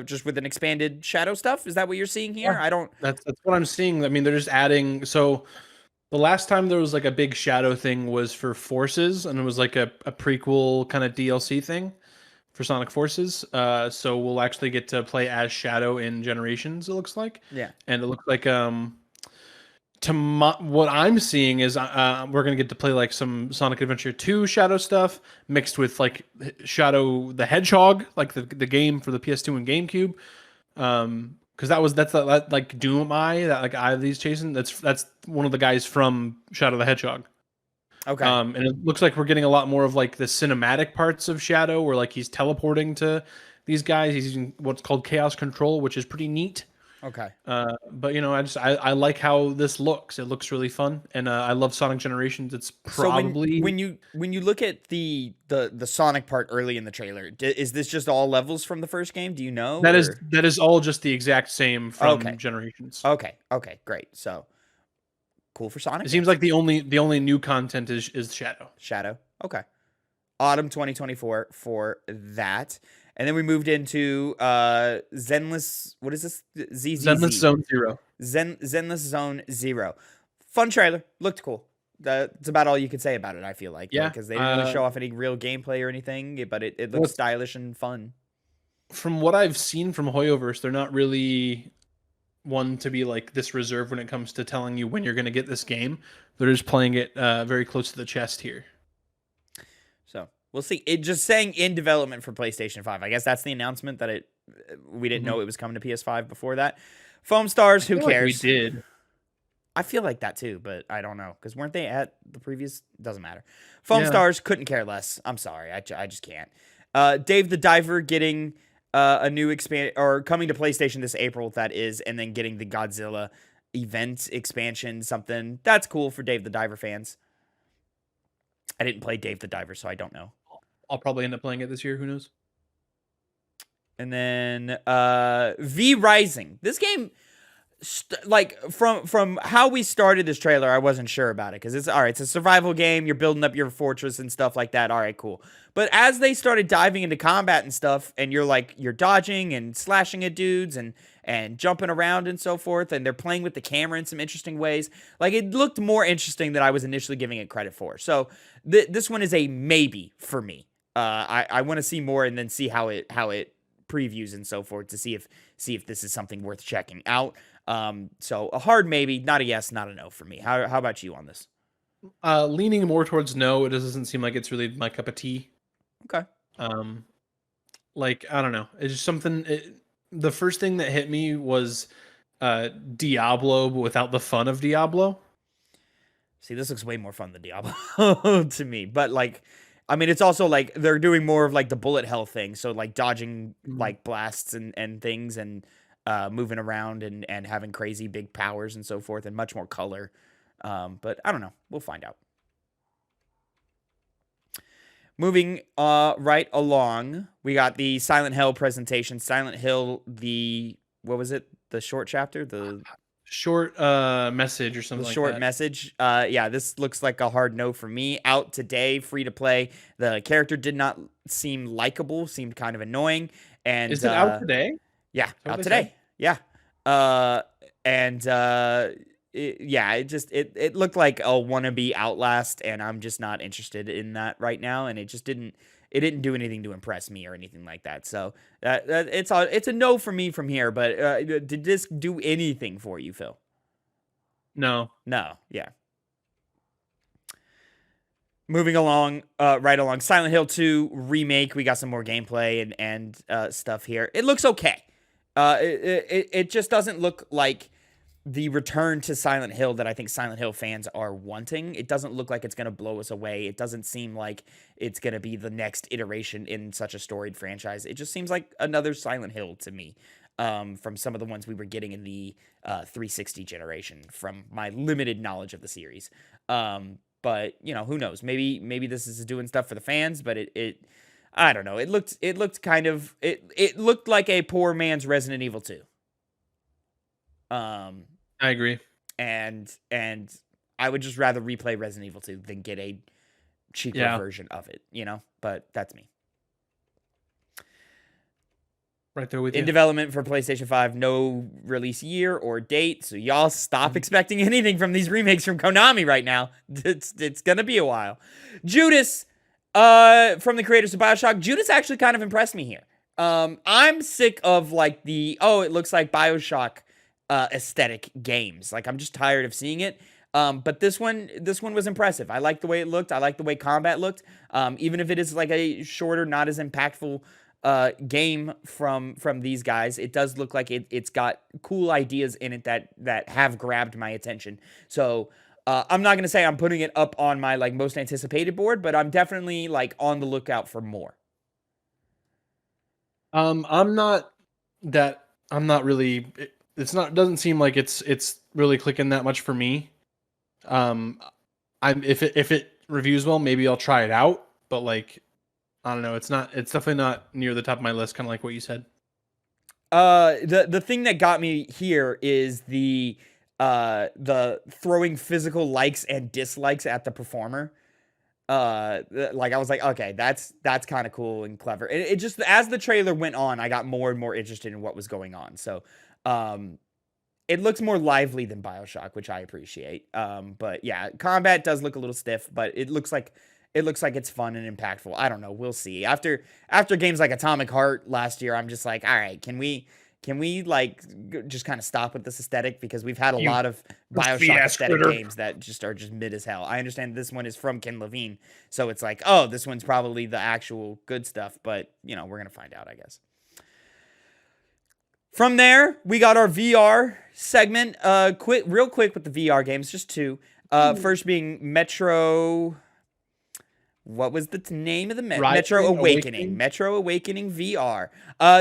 just with an expanded shadow stuff. Is that what you're seeing here? Yeah, I don't. That's what I'm seeing. I mean, they're just adding. So the last time there was like a big shadow thing was for Forces, and it was like a prequel kind of DLC thing for Sonic Forces. So we'll actually get to play as Shadow in Generations. It looks like. Yeah. And it looks like what I'm seeing is we're gonna get to play like some Sonic Adventure 2 Shadow stuff mixed with like Shadow the Hedgehog, like the game for the PS2 and GameCube. Because that's like Doom Eye, that like Eye of these chasing. That's one of the guys from Shadow the Hedgehog. Okay. And it looks like we're getting a lot more of like the cinematic parts of Shadow, where like he's teleporting to these guys. He's using what's called Chaos Control, which is pretty neat. Okay. But you know, I like how this looks. It looks really fun, and I love Sonic Generations. It's probably so when you look at the Sonic part early in the trailer, is this just all levels from the first game? Do you know? that is all just the exact same from Generations. Okay. Great. So cool for Sonic. It seems like the only new content is Shadow. Shadow. Okay. Autumn 2024 for that. And then we moved into Zenless. What is this? ZZZ. Zenless Zone Zero. Zenless Zone Zero. Fun trailer. Looked cool. That's about all you could say about it, I feel like. Yeah. Because they didn't really show off any real gameplay or anything, but it looks stylish and fun. From what I've seen from Hoyoverse, they're not really one to be like this reserved when it comes to telling you when you're going to get this game. They're just playing it very close to the chest here. So we'll see. It just saying in development for PlayStation 5. I guess that's the announcement that we didn't know it was coming to PS5 before that. Foam Stars, who cares? We did. I feel like that too, but I don't know. Because weren't they at the previous? Doesn't matter. Foam Stars, couldn't care less. I'm sorry. I just can't. Dave the Diver getting a new coming to PlayStation this April, that is, and then getting the Godzilla event expansion, something. That's cool for Dave the Diver fans. I didn't play Dave the Diver, so I don't know. I'll probably end up playing it this year. Who knows? And then V Rising. This game, from how we started this trailer, I wasn't sure about it because it's all right. It's a survival game. You're building up your fortress and stuff like that. All right, cool. But as they started diving into combat and stuff, and you're dodging and slashing at dudes and jumping around and so forth, and they're playing with the camera in some interesting ways. Like, it looked more interesting than I was initially giving it credit for. So this one is a maybe for me. I want to see more and then see how it previews and so forth to see if this is something worth checking out. So a hard maybe, not a yes, not a no for me. How about you on this? Leaning more towards no. It doesn't seem like it's really my cup of tea. Okay. Like, I don't know. It's just something. The first thing that hit me was Diablo, but without the fun of Diablo. See, this looks way more fun than Diablo to me. But like, I mean, it's also like they're doing more of like the bullet hell thing. So like dodging like blasts and things and moving around and having crazy big powers and so forth and much more color. But I don't know. We'll find out. Moving right along, we got the Silent Hill presentation. Silent Hill, what was it? The short chapter? The short message or something like that. The short message. Yeah, this looks like a hard no for me. Out today, free to play. The character did not seem likable, seemed kind of annoying. And is it out today? Yeah, out today. Yeah. It looked like a wannabe Outlast, and I'm just not interested in that right now. And it didn't do anything to impress me or anything like that. So it's a no for me from here. But did this do anything for you, Phil? No. Yeah. Moving along, right along, Silent Hill 2 remake. We got some more gameplay and stuff here. It looks okay. It just doesn't look like the return to Silent Hill that I think Silent Hill fans are wanting. It doesn't look like it's going to blow us away. It doesn't seem like it's going to be the next iteration in such a storied franchise. It just seems like another Silent Hill to me, from some of the ones we were getting in the 360 generation, from my limited knowledge of the series. But you know, who knows? Maybe this is doing stuff for the fans, but it I don't know. It looked kind of it looked like a poor man's Resident Evil 2. I agree. and I would just rather replay Resident Evil 2 than get a cheaper version of it, you know? But that's me. Right there with in you. development for PlayStation 5, no release year or date. So y'all stop expecting anything from these remakes from Konami right now. It's gonna be a while. Judas, from the creators of BioShock, Judas actually kind of impressed me here. I'm sick of like it looks like BioShock aesthetic games. Like I'm just tired of seeing it. But this one was impressive. I like the way it looked. I like the way combat looked. Even if it is like a shorter, not as impactful game from these guys, it does look like it's got cool ideas in it that have grabbed my attention. So I'm not gonna say I'm putting it up on my like most anticipated board, but I'm definitely like on the lookout for more. I'm not really. Doesn't seem like it's really clicking that much for me. If it reviews well, maybe I'll try it out. But like, I don't know. It's definitely not near the top of my list. Kind of like what you said. The thing that got me here is the throwing physical likes and dislikes at the performer. Like I was like, okay, that's kind of cool and clever. It just, as the trailer went on, I got more and more interested in what was going on. So, it looks more lively than BioShock, which I appreciate. But yeah, combat does look a little stiff, but it looks like it's fun and impactful. I don't know, we'll see. After games like Atomic Heart last year, I'm just like, all right, can we like just kind of stop with this aesthetic, because we've had a lot of BioShock aesthetic games that just are just mid as hell. I understand this one is from Ken Levine, so it's like, oh, this one's probably the actual good stuff, but you know, we're gonna find out, I guess. From there, we got our VR segment. Real quick with the VR games, just two. First being Metro. What was the name of the Metro Awakening? Metro Awakening VR.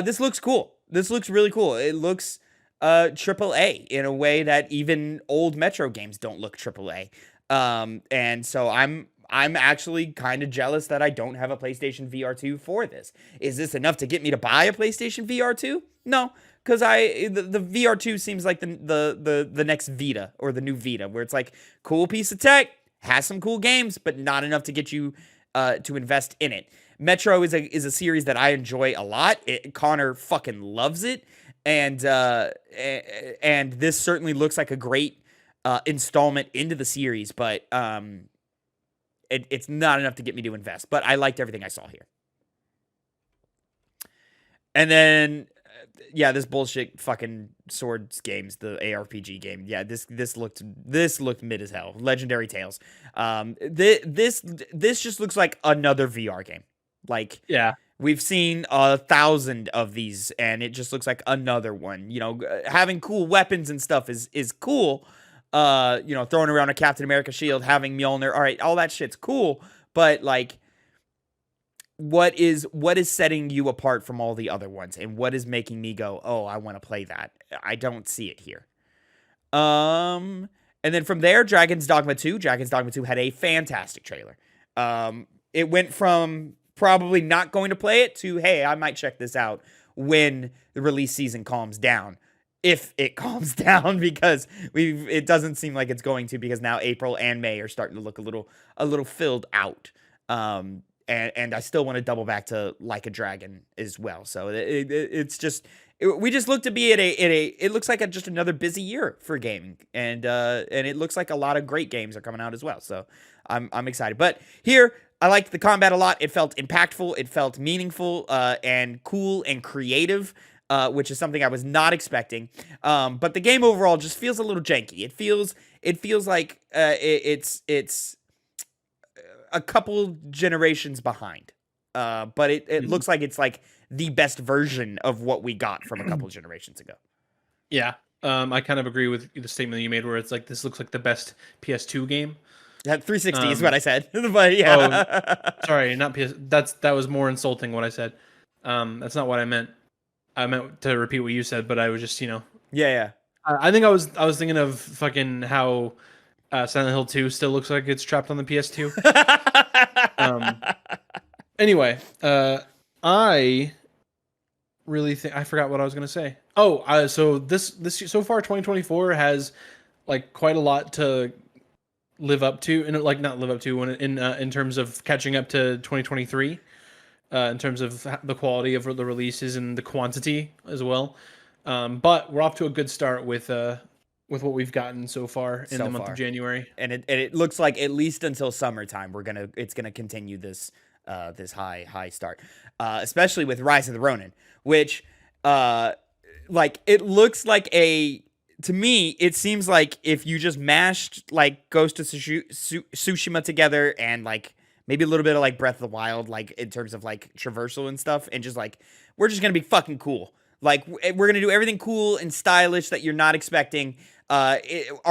This looks cool. This looks really cool. It looks AAA in a way that even old Metro games don't look AAA. And so I'm actually kind of jealous that I don't have a PlayStation VR 2 for this. Is this enough to get me to buy a PlayStation VR 2? No, because the VR 2 seems like the next Vita, or the new Vita, where it's like cool piece of tech, has some cool games, but not enough to get you to invest in it. Metro is a series that I enjoy a lot. Connor fucking loves it, and this certainly looks like a great installment into the series, but it's not enough to get me to invest. But I liked everything I saw here. And then, yeah, this bullshit fucking swords games, the ARPG game. Yeah, this looked mid as hell. Legendary Tales. This just looks like another VR game. Like, yeah, we've seen 1,000 of these, and it just looks like another one. You know, having cool weapons and stuff is cool. You know, throwing around a Captain America shield, having Mjolnir, all right, all that shit's cool. But like, what is setting you apart from all the other ones, and what is making me go, oh, I want to play that? I don't see it here. And then from there, Dragon's Dogma 2. Dragon's Dogma 2 had a fantastic trailer. It went from probably not going to play it to, hey, I might check this out when the release season calms down. If it calms down, because it doesn't seem like it's going to, because now April and May are starting to look a little filled out. And I still want to double back to Like a Dragon as well. So it's just, we just look to be at it looks like just another busy year for gaming, and it looks like a lot of great games are coming out as well. So I'm excited. But here, I liked the combat a lot. It felt impactful. It felt meaningful, and cool and creative, which is something I was not expecting. But the game overall just feels a little janky. It feels like it's a couple generations behind. But it looks like it's like the best version of what we got from a couple generations ago. Yeah. I kind of agree with the statement that you made, where it's like, this looks like the best PS2 game. Yeah, 360 is what I said. But yeah. Sorry, not PS. That was more insulting what I said. That's not what I meant. I meant to repeat what you said, but I was just, you know. Yeah. I think I was thinking of fucking how Silent Hill 2 still looks like it's trapped on the PS2. Anyway, I really think I forgot what I was gonna say. Oh, so this so far 2024 has like quite a lot to live up to, and like not live up to when in terms of catching up to 2023, in terms of the quality of the releases and the quantity as well. But we're off to a good start with what we've gotten so far in the month of January, and it looks like at least until summertime it's gonna continue this this high start, especially with Rise of the Ronin, which like it looks like to me, it seems like if you just mashed like Ghost of Tsushima together and like maybe a little bit of like Breath of the Wild, like in terms of like traversal and stuff, and just like, we're just going to be fucking cool. Like we're going to do everything cool and stylish that you're not expecting. Are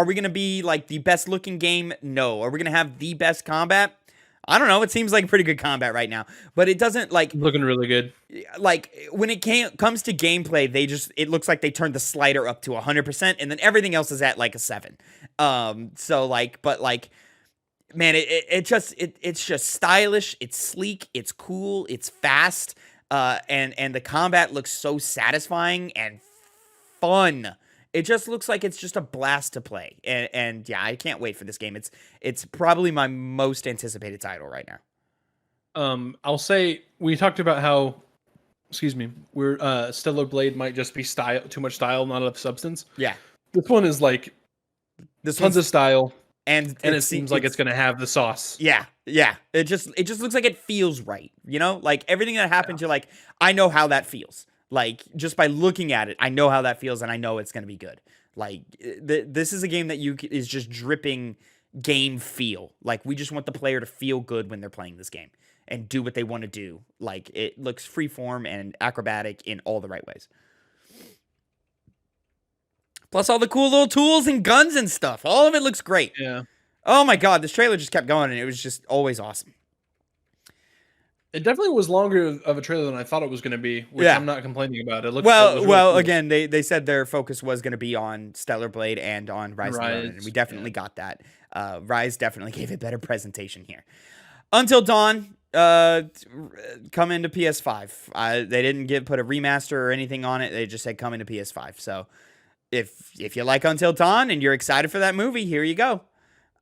we going to be like the best looking game? No. Are we going to have the best combat? I don't know. It seems like pretty good combat right now, but it doesn't like looking really good. Like when it comes to gameplay, it looks like they turned the slider up to 100%, and then everything else is at like a 7. So like, but like, man, it's just stylish. It's sleek. It's cool. It's fast. And the combat looks so satisfying and fun. It just looks like it's just a blast to play. And yeah, I can't wait for this game. It's probably my most anticipated title right now. I'll say we talked about how, Stellar Blade might just be too much style, not enough substance. Yeah. This one is like tons of style. And it seems like it's gonna have the sauce. Yeah. It just looks like it feels right. You know, like everything that happened, you're like, I know how that feels. Like just by looking at it, I know how that feels, and I know it's gonna be good. Like this is a game that is just dripping game feel. Like we just want the player to feel good when they're playing this game and do what they want to do. Like it looks freeform and acrobatic in all the right ways. Plus all the cool little tools and guns and stuff. All of it looks great. Yeah. Oh my god, this trailer just kept going, and it was just always awesome. It definitely was longer of a trailer than I thought it was going to be, which I'm not complaining about. It looked well. Really cool. Again, they said their focus was going to be on Stellar Blade and on Rise of the Ronin, and we definitely got that. Rise definitely gave a better presentation here. Until Dawn, come into PS5. They didn't put a remaster or anything on it. They just said come into PS5. So if you like Until Dawn and you're excited for that movie, here you go.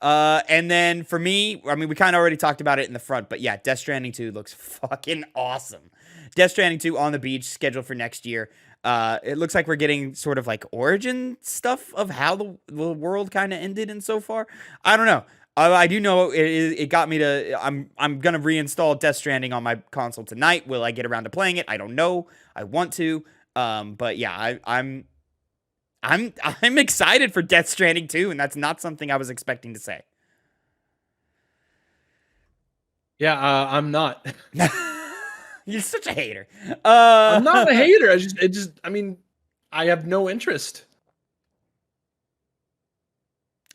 And then for me, I mean, we kind of already talked about it in the front, but yeah, Death Stranding 2 looks fucking awesome. Death Stranding 2 on the beach, scheduled for next year. It looks like we're getting sort of like origin stuff of how the world kind of ended and so far. I don't know. I do know it got me to, I'm going to reinstall Death Stranding on my console tonight. Will I get around to playing it? I don't know. I want to. But yeah, I'm excited for Death Stranding 2, and that's not something I was expecting to say. Yeah, I'm not. You're such a hater. I'm not a hater. I mean, I have no interest.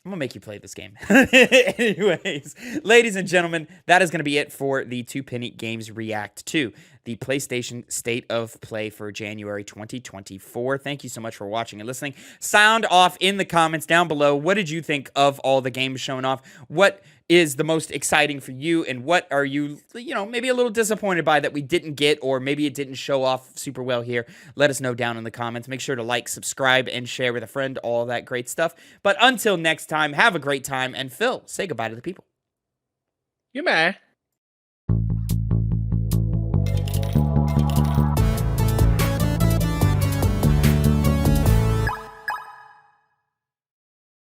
I'm going to make you play this game. Anyways, ladies and gentlemen, that is going to be it for the TwoPennyGames React to the PlayStation State of Play for January 2024. Thank you so much for watching and listening. Sound off in the comments down below. What did you think of all the games shown off? What is the most exciting for you, and what are you, maybe a little disappointed by that we didn't get, or maybe it didn't show off super well here? Let us know down in the comments. Make sure to like, subscribe, and share with a friend, all that great stuff. But until next time, have a great time, and Phil, say goodbye to the people. You may.